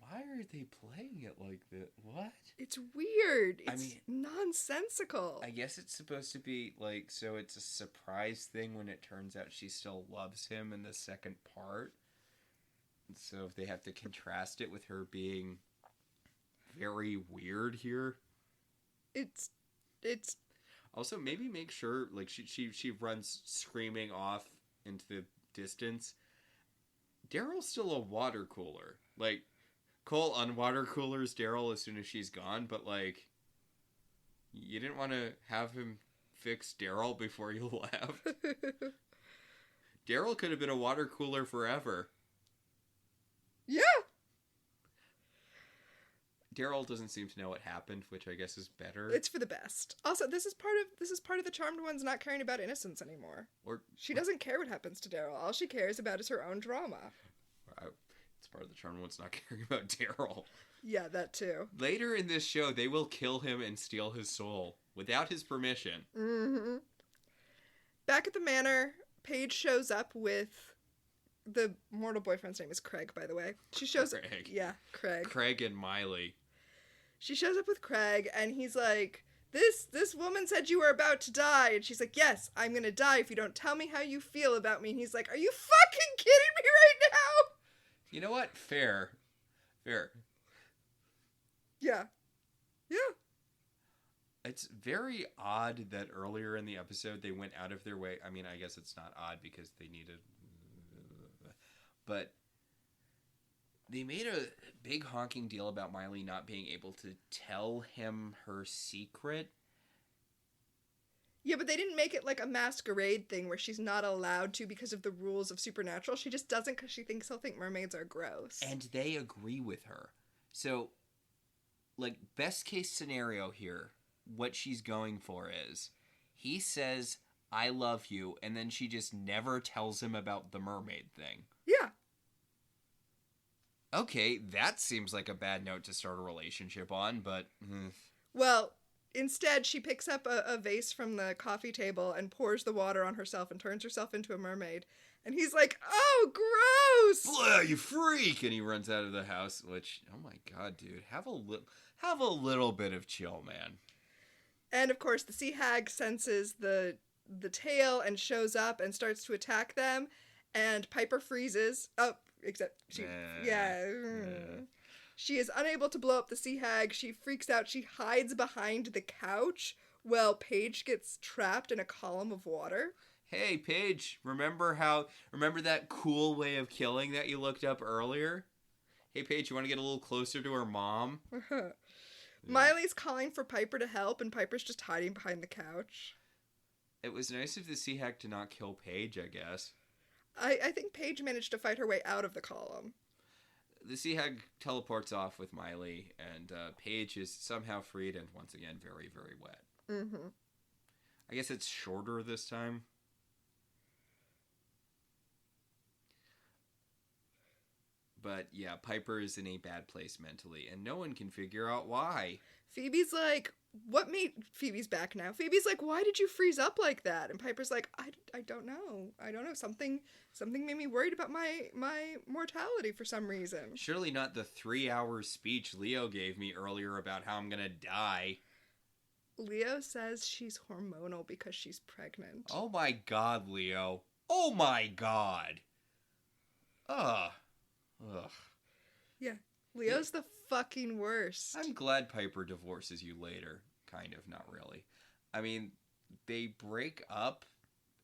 why are they playing it like that? What? It's weird. It's nonsensical. I guess it's supposed to be, like, so it's a surprise thing when it turns out she still loves him in the second part. So if they have to contrast it with her being very weird here. It's also, maybe make sure, like, she runs screaming off into the distance. Daryl's still a water cooler. Like, Cole unwater coolers Daryl as soon as she's gone, but, like, you didn't want to have him fix Daryl before you left. Daryl could have been a water cooler forever. Yeah. Daryl doesn't seem to know what happened, which I guess is better. It's for the best. Also, this is part of the Charmed Ones not caring about innocence anymore. She doesn't care what happens to Daryl. All she cares about is her own drama. It's part of the Charmed Ones not caring about Daryl. Yeah, that too. Later in this show, they will kill him and steal his soul without his permission. Mm-hmm. Back at the manor, Paige shows up with the mortal boyfriend's name is Craig, by the way. She shows up. Yeah, Craig. Craig and Miley. She shows up with Craig, and he's like, This woman said you were about to die. And she's like, yes, I'm gonna die if you don't tell me how you feel about me. And he's like, are you fucking kidding me right now? You know what? Fair. Yeah. It's very odd that earlier in the episode they went out of their way. I mean, I guess it's not odd because they needed... But they made a big honking deal about Miley not being able to tell him her secret. Yeah, but they didn't make it like a masquerade thing where she's not allowed to because of the rules of Supernatural. She just doesn't because she thinks he'll think mermaids are gross. And they agree with her. So, like, best case scenario here, what she's going for is, he says, I love you, and then she just never tells him about the mermaid thing. Yeah. Okay, that seems like a bad note to start a relationship on, but... Well, instead, she picks up a vase from the coffee table and pours the water on herself and turns herself into a mermaid. And he's like, oh, gross! Blah, you freak! And he runs out of the house, which, oh my god, dude, have a little bit of chill, man. And, of course, the sea hag senses the tail and shows up and starts to attack them. And Piper freezes. Oh, except she... She is unable to blow up the sea hag. She freaks out. She hides behind the couch while Paige gets trapped in a column of water. hey, Paige, remember that cool way of killing that you looked up earlier? Hey, Paige, you want to get a little closer to her mom? Miley's calling for Piper to help, and Piper's just hiding behind the couch. It was nice of the Sea Hag to not kill Paige, I guess. I think Paige managed to fight her way out of the column. The Sea Hag teleports off with Miley, and Paige is somehow freed and once again very, very wet. Mm-hmm. I guess it's shorter this time. But yeah, Piper is in a bad place mentally, and no one can figure out why. Phoebe's like, what made... Phoebe's back now. Phoebe's like, why did you freeze up like that? And Piper's like, I don't know. I don't know. Something made me worried about my mortality for some reason. Surely not the 3-hour speech Leo gave me earlier about how I'm gonna die. Leo says she's hormonal because she's pregnant. Oh my god, Leo. Oh my god. Ugh. Yeah, Leo's the fucking worst. I'm glad Piper divorces you later. Kind of, not really. I mean, they break up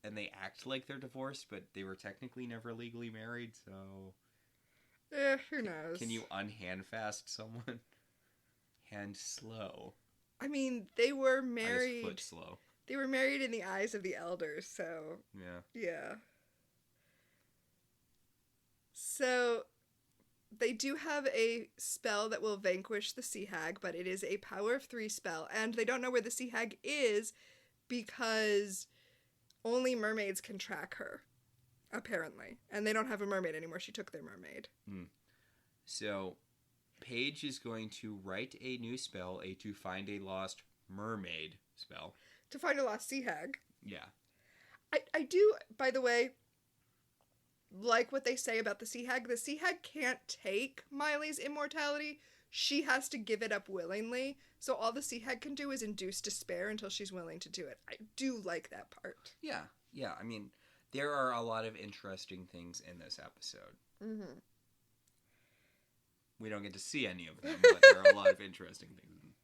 and they act like they're divorced, but they were technically never legally married, so... who knows? Can you unhandfast someone? Hand slow. I mean, they were married... Foot slow. They were married in the eyes of the elders, so... Yeah. So... They do have a spell that will vanquish the Sea Hag, but it is a power of 3 spell, and they don't know where the Sea Hag is because only mermaids can track her, apparently. And they don't have a mermaid anymore. She took their mermaid. So, Paige is going to write a new spell, a to find a lost mermaid spell. To find a lost Sea Hag. Yeah. I do, by the way... like what they say about the Sea Hag. The Sea Hag can't take Miley's immortality. She has to give it up willingly. So all the Sea Hag can do is induce despair until she's willing to do it. I do like that part. Yeah. I mean, there are a lot of interesting things in this episode. Mm-hmm. We don't get to see any of them, but there are a lot of interesting things.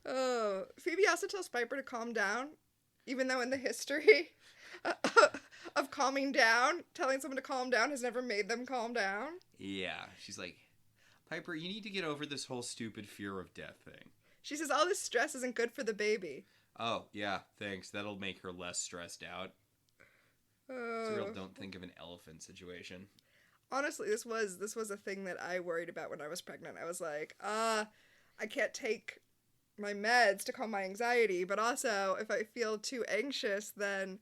Oh, Phoebe also tells Piper to calm down, even though in the history... of calming down, telling someone to calm down has never made them calm down. Yeah, she's like, Piper, you need to get over this whole stupid fear of death thing. She says all this stress isn't good for the baby. Oh, yeah, thanks. That'll make her less stressed out. It's a real don't think of an elephant situation. Honestly, this was a thing that I worried about when I was pregnant. I was like, I can't take my meds to calm my anxiety, but also if I feel too anxious, then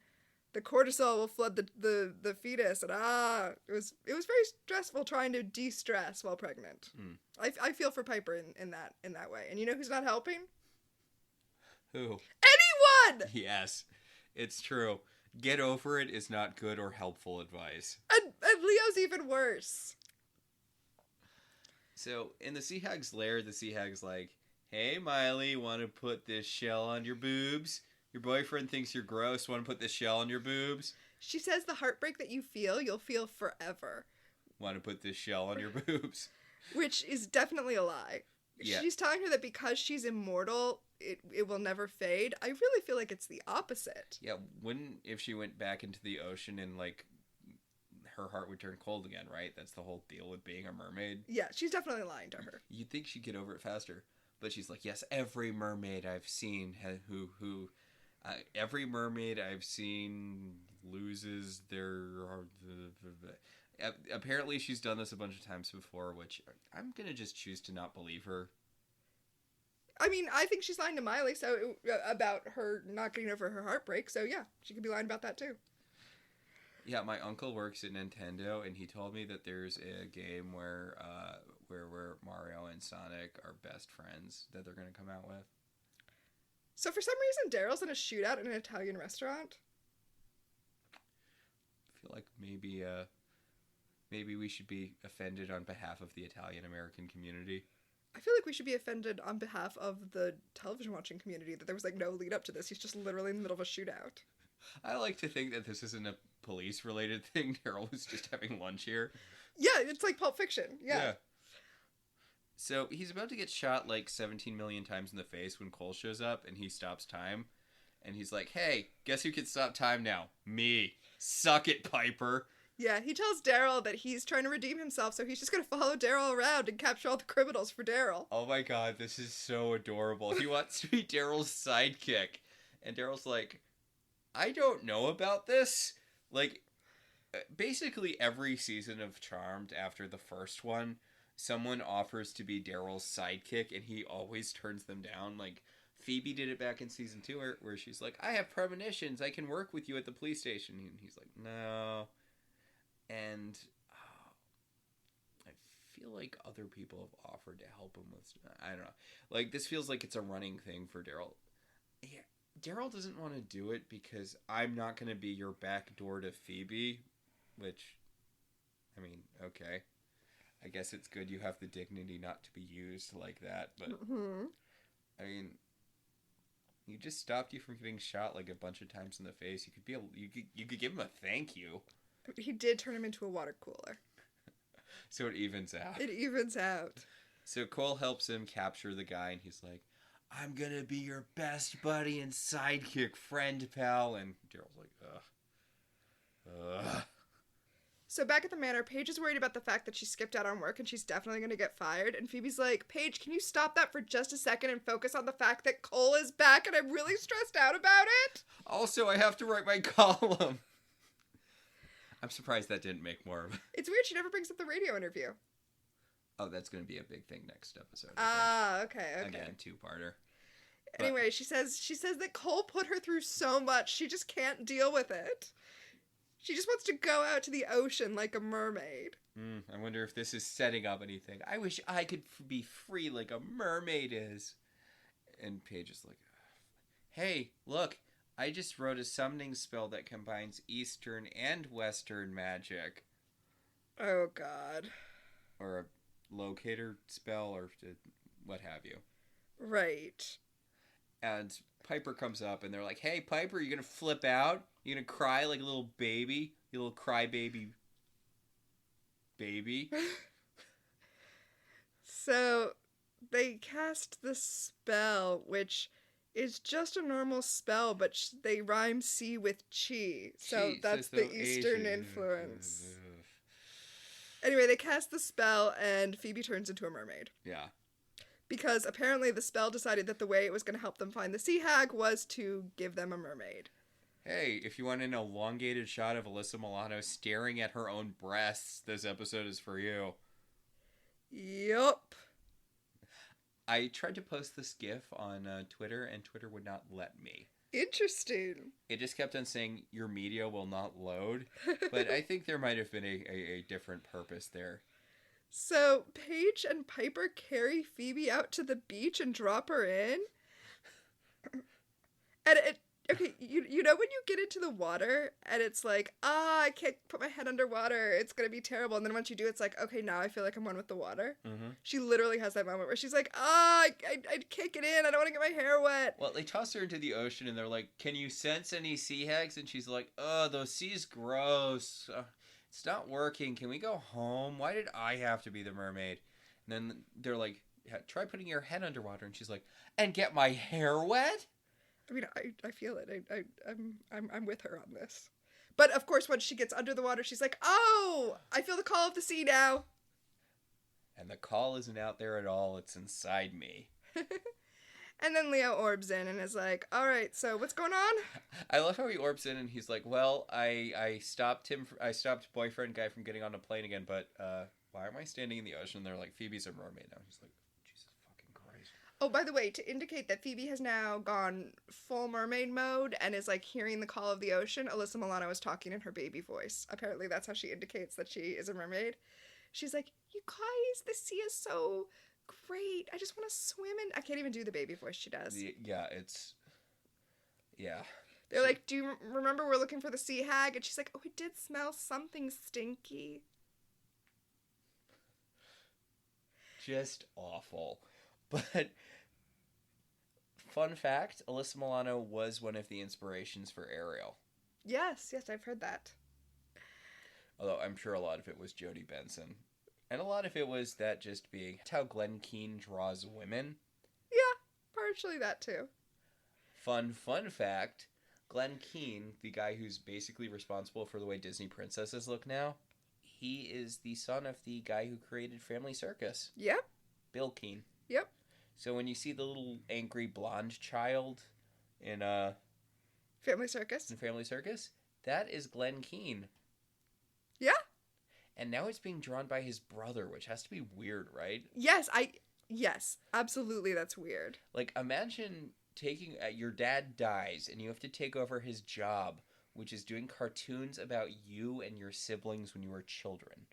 the cortisol will flood the fetus, and it was very stressful trying to de-stress while pregnant. I feel for Piper in that way. And you know who's not helping? Who? Anyone! Yes, it's true. Get over it is not good or helpful advice. And Leo's even worse. So in the Sea Hag's lair, the Sea Hag's like, "Hey Miley, want to put this shell on your boobs? Your boyfriend thinks you're gross. Want to put this shell on your boobs?" She says the heartbreak that you feel, you'll feel forever. Want to put this shell on your boobs? Which is definitely a lie. Yeah. She's telling her that because she's immortal, it will never fade. I really feel like it's the opposite. Yeah, if she went back into the ocean and, like, her heart would turn cold again, right? That's the whole deal with being a mermaid. Yeah, she's definitely lying to her. You'd think she'd get over it faster. But she's like, yes, every mermaid I've seen every mermaid I've seen loses their... Apparently she's done this a bunch of times before, which I'm going to just choose to not believe her. I mean, I think she's lying to Miley about her not getting over her heartbreak, so yeah, she could be lying about that too. Yeah, my uncle works at Nintendo, and he told me that there's a game where Mario and Sonic are best friends that they're going to come out with. So for some reason, Daryl's in a shootout in an Italian restaurant. I feel like maybe we should be offended on behalf of the Italian American community. I feel like we should be offended on behalf of the television watching community that there was like no lead up to this. He's just literally in the middle of a shootout. I like to think that this isn't a police related thing. Daryl was just having lunch here. Yeah, it's like Pulp Fiction. Yeah. So he's about to get shot like 17 million times in the face when Cole shows up and he stops time. And he's like, hey, guess who can stop time now? Me. Suck it, Piper. Yeah, he tells Daryl that he's trying to redeem himself, so he's just going to follow Daryl around and capture all the criminals for Daryl. Oh my god, this is so adorable. He wants to be Daryl's sidekick. And Daryl's like, I don't know about this. Like, basically every season of Charmed after the first one, someone offers to be Daryl's sidekick, and he always turns them down. Like, Phoebe did it back in season 2, where she's like, I have premonitions, I can work with you at the police station. And he's like, no. And I feel like other people have offered to help him with, I don't know. Like, this feels like it's a running thing for Daryl. Yeah, Daryl doesn't want to do it because I'm not going to be your back door to Phoebe, which, I mean, okay. I guess it's good you have the dignity not to be used like that, but, I mean, he just stopped you from getting shot like a bunch of times in the face. You could give him a thank you. He did turn him into a water cooler. So it evens out. It evens out. So Cole helps him capture the guy, and he's like, I'm gonna be your best buddy and sidekick friend, pal. And Daryl's like, ugh. So back at the manor, Paige is worried about the fact that she skipped out on work and she's definitely going to get fired. And Phoebe's like, Paige, can you stop that for just a second and focus on the fact that Cole is back and I'm really stressed out about it? Also, I have to write my column. I'm surprised that didn't make more of it. It's weird she never brings up the radio interview. Oh, that's going to be a big thing next episode. Okay. Again, two-parter. Anyway, she says that Cole put her through so much, she just can't deal with it. She just wants to go out to the ocean like a mermaid. I wonder if this is setting up anything. I wish I could be free like a mermaid is. And Paige is like, hey, look, I just wrote a summoning spell that combines Eastern and Western magic. Oh, God. Or a locator spell, or what have you. Right. And Piper comes up, and they're like, hey, Piper, you gonna flip out? You gonna cry like a little baby? You little crybaby baby? So, they cast the spell, which is just a normal spell, but they rhyme C with chi. So that's the Eastern influence. Anyway, they cast the spell, and Phoebe turns into a mermaid. Yeah. Because apparently the spell decided that the way it was going to help them find the sea hag was to give them a mermaid. Hey, if you want an elongated shot of Alyssa Milano staring at her own breasts, this episode is for you. Yup. I tried to post this GIF on Twitter, and Twitter would not let me. Interesting. It just kept on saying, your media will not load. But I think there might have been a different purpose there. So, Paige and Piper carry Phoebe out to the beach and drop her in. And okay, you know when you get into the water and it's like, I can't put my head underwater, it's gonna be terrible. And then once you do, it's like, okay, now I feel like I'm one with the water. Mm-hmm. She literally has that moment where she's like, I can't get in, I don't want to get my hair wet. Well, they toss her into the ocean and they're like, can you sense any sea hags? And she's like, those seas gross. It's not working. Can we go home? Why did I have to be the mermaid? And then they're like, try putting your head underwater. And she's like, and get my hair wet? I mean, I feel it. I'm with her on this. But of course, once she gets under the water, she's like, oh, I feel the call of the sea now. And the call isn't out there at all. It's inside me. And then Leo orbs in and is like, all right, so what's going on? I love how he orbs in and he's like, well, I stopped boyfriend guy from getting on a plane again, but why am I standing in the ocean? And they're like, Phoebe's a mermaid now. He's like, Jesus fucking Christ. Oh, by the way, to indicate that Phoebe has now gone full mermaid mode and is like hearing the call of the ocean, Alyssa Milano is talking in her baby voice. Apparently that's how she indicates that she is a mermaid. She's like, you guys, the sea is so great. I just want to swim in. I can't even do the baby voice she does. Yeah, it's... Yeah. They're like, do you remember we're looking for the sea hag? And she's like, oh, it did smell something stinky. Just awful. But, fun fact, Alyssa Milano was one of the inspirations for Ariel. Yes, I've heard that. Although I'm sure a lot of it was Jodie Benson. And a lot of it was that just being how Glenn Keane draws women. Yeah, partially that too. Fun fact, Glenn Keane, the guy who's basically responsible for the way Disney princesses look now, he is the son of the guy who created Family Circus. Yep. Bill Keane. Yep. So when you see the little angry blonde child in Family Circus, that is Glenn Keane. Yeah. And now it's being drawn by his brother, which has to be weird, right? Yes, absolutely, that's weird. Like, imagine taking your dad dies and you have to take over his job, which is doing cartoons about you and your siblings when you were children.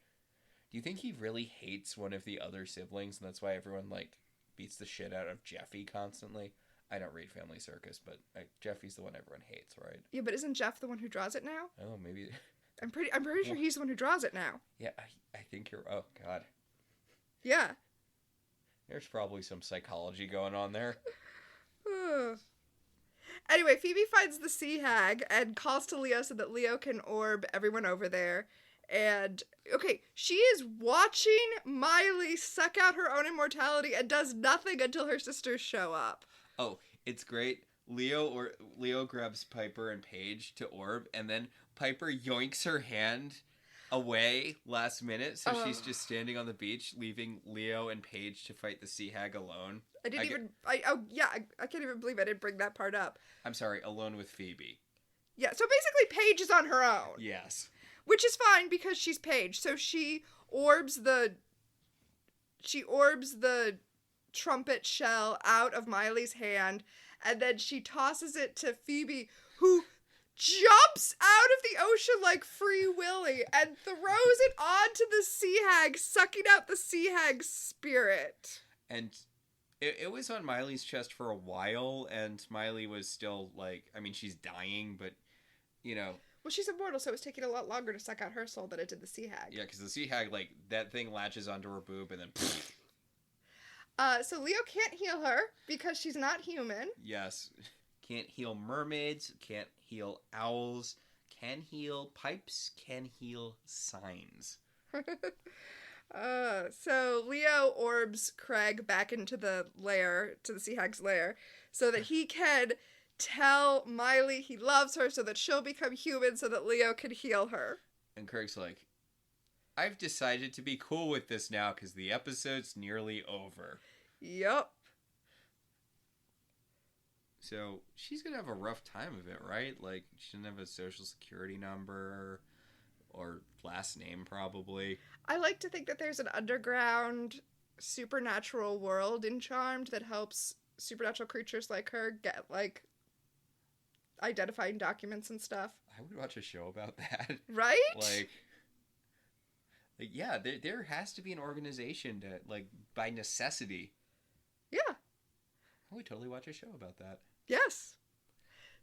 Do you think he really hates one of the other siblings, and that's why everyone like beats the shit out of Jeffy constantly? I don't read Family Circus, but Jeffy's the one everyone hates, right? Yeah, but isn't Jeff the one who draws it now? Oh, maybe. I'm pretty sure he's the one who draws it now. Yeah, I think you're. Oh God. Yeah. There's probably some psychology going on there. Anyway, Phoebe finds the sea hag and calls to Leo so that Leo can orb everyone over there. And, okay, she is watching Miley suck out her own immortality and does nothing until her sisters show up. Oh, it's great. Leo grabs Piper and Paige to orb, and then Piper yoinks her hand away last minute, so she's just standing on the beach, leaving Leo and Paige to fight the sea hag alone. I can't even believe I didn't bring that part up. I'm sorry, alone with Phoebe. Yeah, so basically Paige is on her own. Yes. Which is fine because she's Paige. So she orbs the trumpet shell out of Miley's hand, and then she tosses it to Phoebe, who jumps out of the ocean like Free Willy and throws it onto the sea hag, sucking out the sea hag's spirit. And it was on Miley's chest for a while, and Miley was still like, I mean, she's dying, but, you know. Well, she's immortal, so it was taking a lot longer to suck out her soul than it did the sea hag. Yeah, because the sea hag, like, that thing latches onto her boob, and then... So Leo can't heal her because she's not human. Yes. Can't heal mermaids, can't heal owls, can heal pipes, can heal signs. So Leo orbs Craig back into the lair, to the sea hag's lair, so that he can tell Miley he loves her so that she'll become human so that Leo can heal her. And Craig's like, I've decided to be cool with this now because the episode's nearly over. Yup. So she's going to have a rough time of it, right? Like, she doesn't have a social security number or last name, probably. I like to think that there's an underground supernatural world in Charmed that helps supernatural creatures like her get, like, identifying documents and stuff. I would watch a show about that. Right? Like yeah, there has to be an organization to, like, by necessity. Yeah. I would totally watch a show about that. Yes.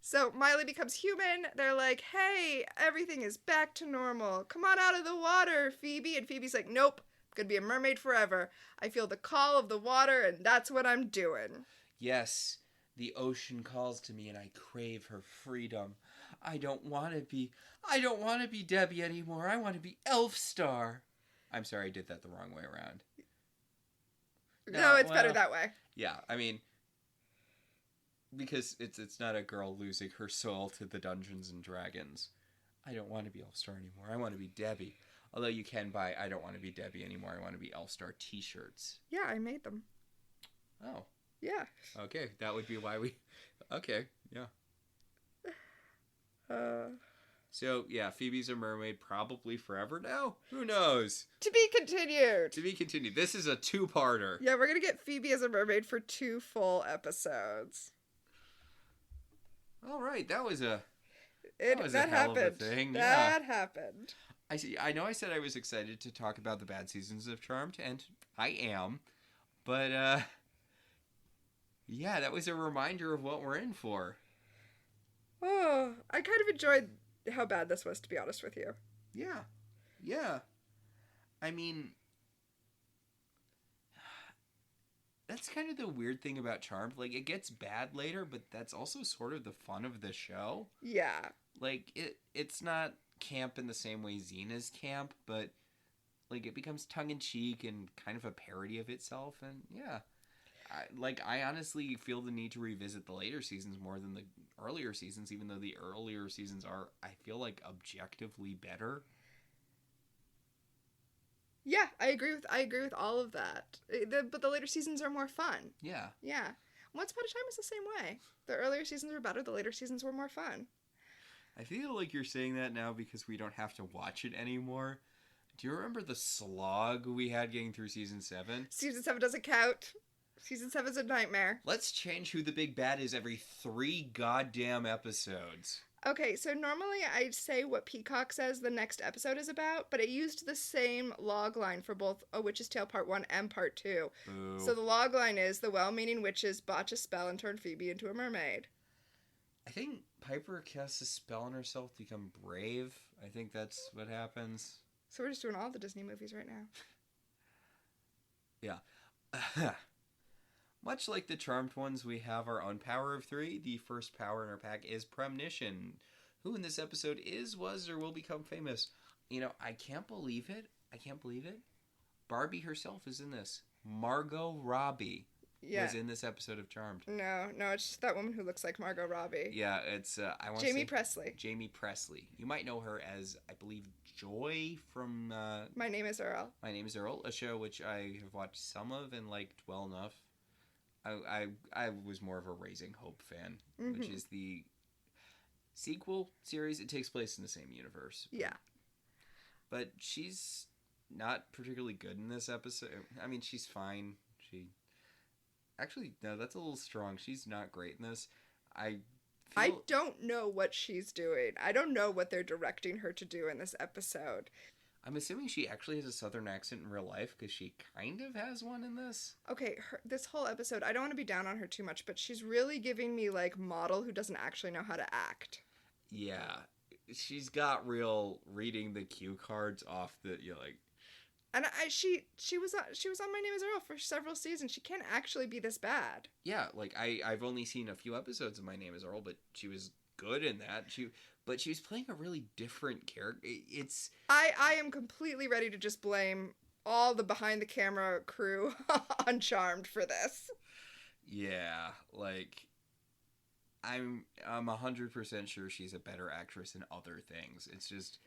So Miley becomes human. They're like, hey, everything is back to normal. Come on out of the water, Phoebe. And Phoebe's like, nope, I'm going to be a mermaid forever. I feel the call of the water, and that's what I'm doing. Yes, the ocean calls to me, and I crave her freedom. I don't want to be Debbie anymore. I want to be Elfstar. I'm sorry, I did that the wrong way around. No, it's better that way. Yeah, I mean, because it's not a girl losing her soul to the Dungeons and Dragons. I don't want to be Elfstar anymore. I want to be Debbie. Although you can buy I don't want to be Debbie anymore. I want to be Elfstar t-shirts. Yeah, I made them. Oh. Yeah. Okay, that would be why we... Okay, yeah. So, yeah, Phoebe's a mermaid probably forever now? Who knows? To be continued. To be continued. This is a two-parter. Yeah, we're going to get Phoebe as a mermaid for 2 full episodes. All right, that was a hell happened. Of a thing. That happened. I see. I know I said I was excited to talk about the bad seasons of Charmed, and I am. But, yeah, that was a reminder of what we're in for. Oh, I kind of enjoyed how bad this was, to be honest with you. Yeah. Yeah. I mean, that's kind of the weird thing about Charmed. Like, it gets bad later, but that's also sort of the fun of the show. Yeah. Like, it's not camp in the same way Xena's camp, but, like, it becomes tongue-in-cheek and kind of a parody of itself, and yeah. I honestly feel the need to revisit the later seasons more than the earlier seasons, even though the earlier seasons are, I feel like, objectively better. Yeah, I agree with all of that. But the later seasons are more fun. Yeah. Yeah. Once Upon a Time was the same way. The earlier seasons were better, the later seasons were more fun. I feel like you're saying that now because we don't have to watch it anymore. Do you remember the slog we had getting through season 7? Season 7 doesn't count. Season 7's a nightmare. Let's change who the big bad is every 3 goddamn episodes. Okay, so normally I'd say what Peacock says the next episode is about, but it used the same log line for both A Witch's Tale Part 1 and Part 2. Boo. So the log line is the well-meaning witches botch a spell and turn Phoebe into a mermaid. I think Piper casts a spell on herself to become brave. I think that's what happens. So we're just doing all the Disney movies right now. Yeah. Much like the Charmed ones, we have our own power of 3. The first power in our pack is Premonition, who in this episode is, was, or will become famous. You know, I can't believe it. Barbie herself is in this. Margot Robbie was in this episode of Charmed. No, it's just that woman who looks like Margot Robbie. Yeah, it's Jamie Presley. Jamie Presley. You might know her as, I believe, Joy from My Name is Earl. My Name is Earl, a show which I have watched some of and liked well enough. I was more of a Raising Hope fan, which is the sequel series. It takes place in the same universe. Yeah. But she's not particularly good in this episode. I mean, she's fine. Actually, no, that's a little strong. She's not great in this. I don't know what she's doing. I don't know what they're directing her to do in this episode. I'm assuming she actually has a southern accent in real life because she kind of has one in this. Okay, this whole episode, I don't want to be down on her too much, but she's really giving me like model who doesn't actually know how to act. Yeah, she's got real reading the cue cards off the And she was on My Name is Earl for several seasons. She can't actually be this bad. Yeah, like I've only seen a few episodes of My Name is Earl, but she was good in that. But she was playing a really different character. I am completely ready to just blame all the behind the camera crew on Charmed for this. Yeah, like I'm 100% sure she's a better actress in other things. It's just,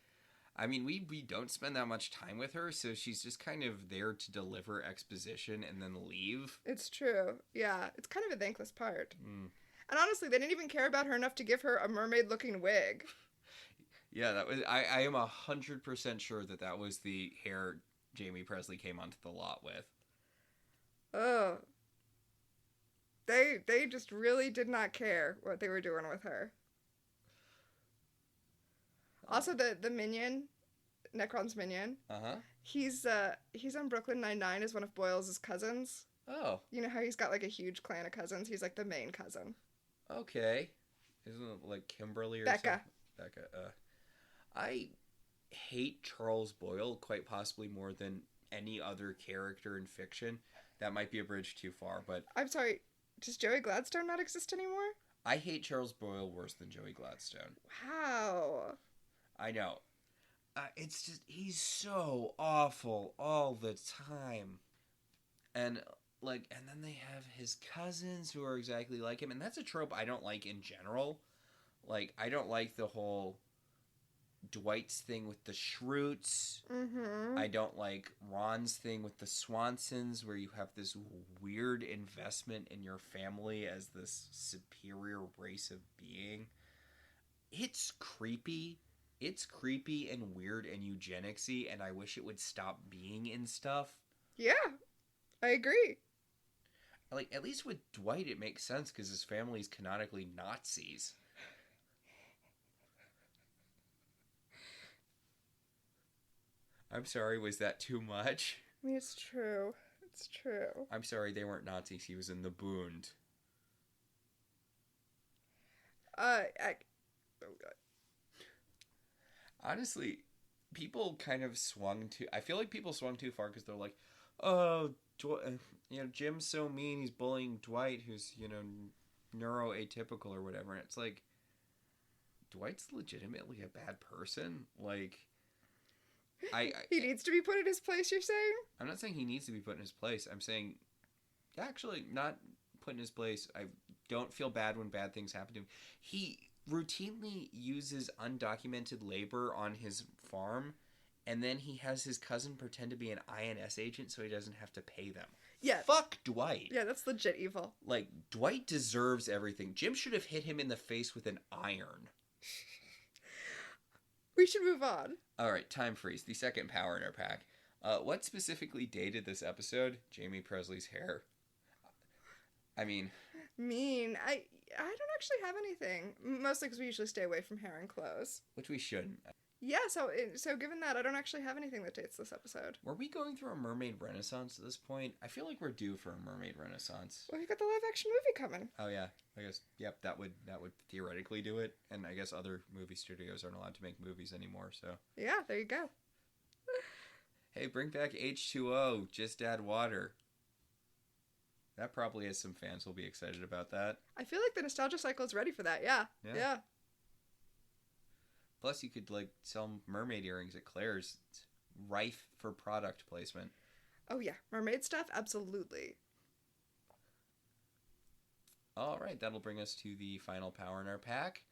I mean, we don't spend that much time with her, so she's just kind of there to deliver exposition and then leave. It's true. Yeah, it's kind of a thankless part. Mm. And honestly, they didn't even care about her enough to give her a mermaid-looking wig. Yeah, that was. I am 100% sure that was the hair Jamie Presley came onto the lot with. Oh. They just really did not care what they were doing with her. Also, the minion, Necron's minion. He's on Brooklyn Nine-Nine as one of Boyles' cousins. Oh. You know how he's got like a huge clan of cousins? He's like the main cousin. Okay. Isn't it like Kimberly or Becca. Something? Becca. I hate Charles Boyle quite possibly more than any other character in fiction. That might be a bridge too far, but... I'm sorry, does Joey Gladstone not exist anymore? I hate Charles Boyle worse than Joey Gladstone. Wow. I know. It's just, he's so awful all the time. And then they have his cousins who are exactly like him, and that's a trope I don't like in general. Like, I don't like the whole Dwight's thing with the Schrutes. Mm-hmm. I don't like Ron's thing with the Swansons, where you have this weird investment in your family as this superior race of being. It's creepy. It's creepy and weird and eugenicsy, and I wish it would stop being in stuff. Yeah, I agree. Like, at least with Dwight, it makes sense because his family's canonically Nazis. I'm sorry, was that too much? I mean, it's true. It's true. I'm sorry, they weren't Nazis. He was in the Bund. Oh, God. Honestly, people kind of I feel like people swung too far because they're like, oh, Jim's so mean, he's bullying Dwight, who's, neuroatypical or whatever. And it's like, Dwight's legitimately a bad person. Like, he needs to be put in his place, you're saying? I'm not saying he needs to be put in his place. I'm saying, Actually, not put in his place. I don't feel bad when bad things happen to him. He routinely uses undocumented labor on his farm, and then he has his cousin pretend to be an INS agent so he doesn't have to pay them. Yeah. Fuck Dwight. Yeah, that's legit evil. Like, Dwight deserves everything. Jim should have hit him in the face with an iron. We should move on. All right, time freeze. The second power in our pack. What specifically dated this episode? Jamie Presley's hair. I mean... Mean. I don't actually have anything. Mostly because we usually stay away from hair and clothes. Which we shouldn't. Yeah, so given that, I don't actually have anything that dates this episode. Were we going through a mermaid renaissance at this point? I feel like we're due for a mermaid renaissance. Well, you've got the live-action movie coming. Oh, yeah. I guess, yep, that would theoretically do it. And I guess other movie studios aren't allowed to make movies anymore, so... Yeah, there you go. Hey, bring back H2O. Just add water. That probably has some fans who'll be excited about that. I feel like the nostalgia cycle is ready for that, yeah. Yeah. Plus, you could, like, sell mermaid earrings at Claire's. It's rife for product placement. Oh, yeah. Mermaid stuff? Absolutely. All right, that'll bring us to the final power in our pack.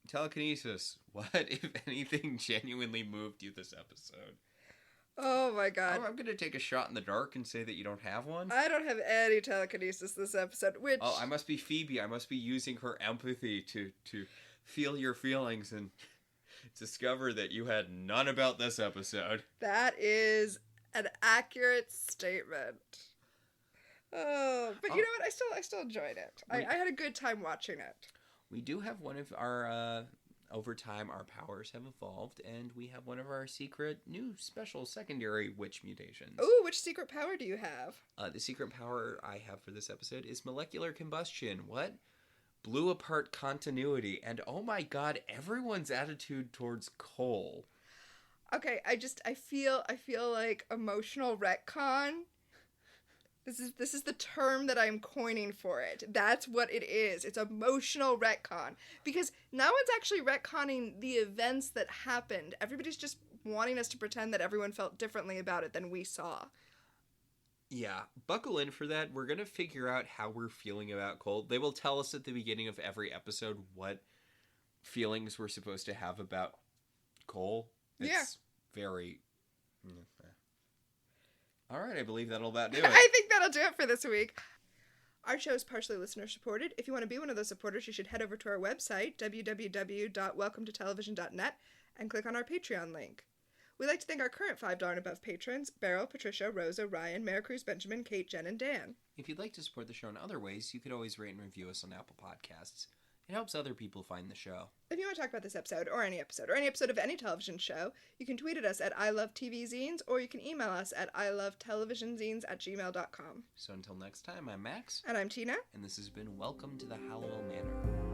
Telekinesis. What, if anything, genuinely moved you this episode? Oh, my God. I'm going to take a shot in the dark and say that you don't have one. I don't have any telekinesis this episode, which... Oh, I must be Phoebe. I must be using her empathy to feel your feelings and discover that you had none about this episode. That is an accurate statement. Oh, but you know what? I still enjoyed it. I had a good time watching it. We do have one of our... Over time, our powers have evolved, and we have one of our secret, new, special, secondary witch mutations. Ooh, which secret power do you have? The secret power I have for this episode is molecular combustion. What? Blew apart continuity, and oh my god, everyone's attitude towards coal. Okay, I feel like emotional retcon. This is the term that I'm coining for it. That's what it is. It's emotional retcon. Because no one's actually retconning the events that happened. Everybody's just wanting us to pretend that everyone felt differently about it than we saw. Yeah, buckle in for that. We're going to figure out how we're feeling about coal. They will tell us at the beginning of every episode what feelings we're supposed to have about coal. It's very... All right, I believe that'll about do it. I think that'll do it for this week. Our show is partially listener supported. If you want to be one of those supporters, you should head over to our website, www.welcometotelevision.net, and click on our Patreon link. We'd like to thank our current $5 and above patrons, Beryl, Patricia, Rosa, Ryan, Maricruz, Benjamin, Kate, Jen, and Dan. If you'd like to support the show in other ways, you could always rate and review us on Apple Podcasts. It helps other people find the show. If you want to talk about this episode or any episode of any television show, you can tweet at us at ILoveTVZines, or you can email us at ilovetelevisionzines@gmail.com. So until next time, I'm Max. And I'm Tina. And this has been Welcome to the Halliwell Manor.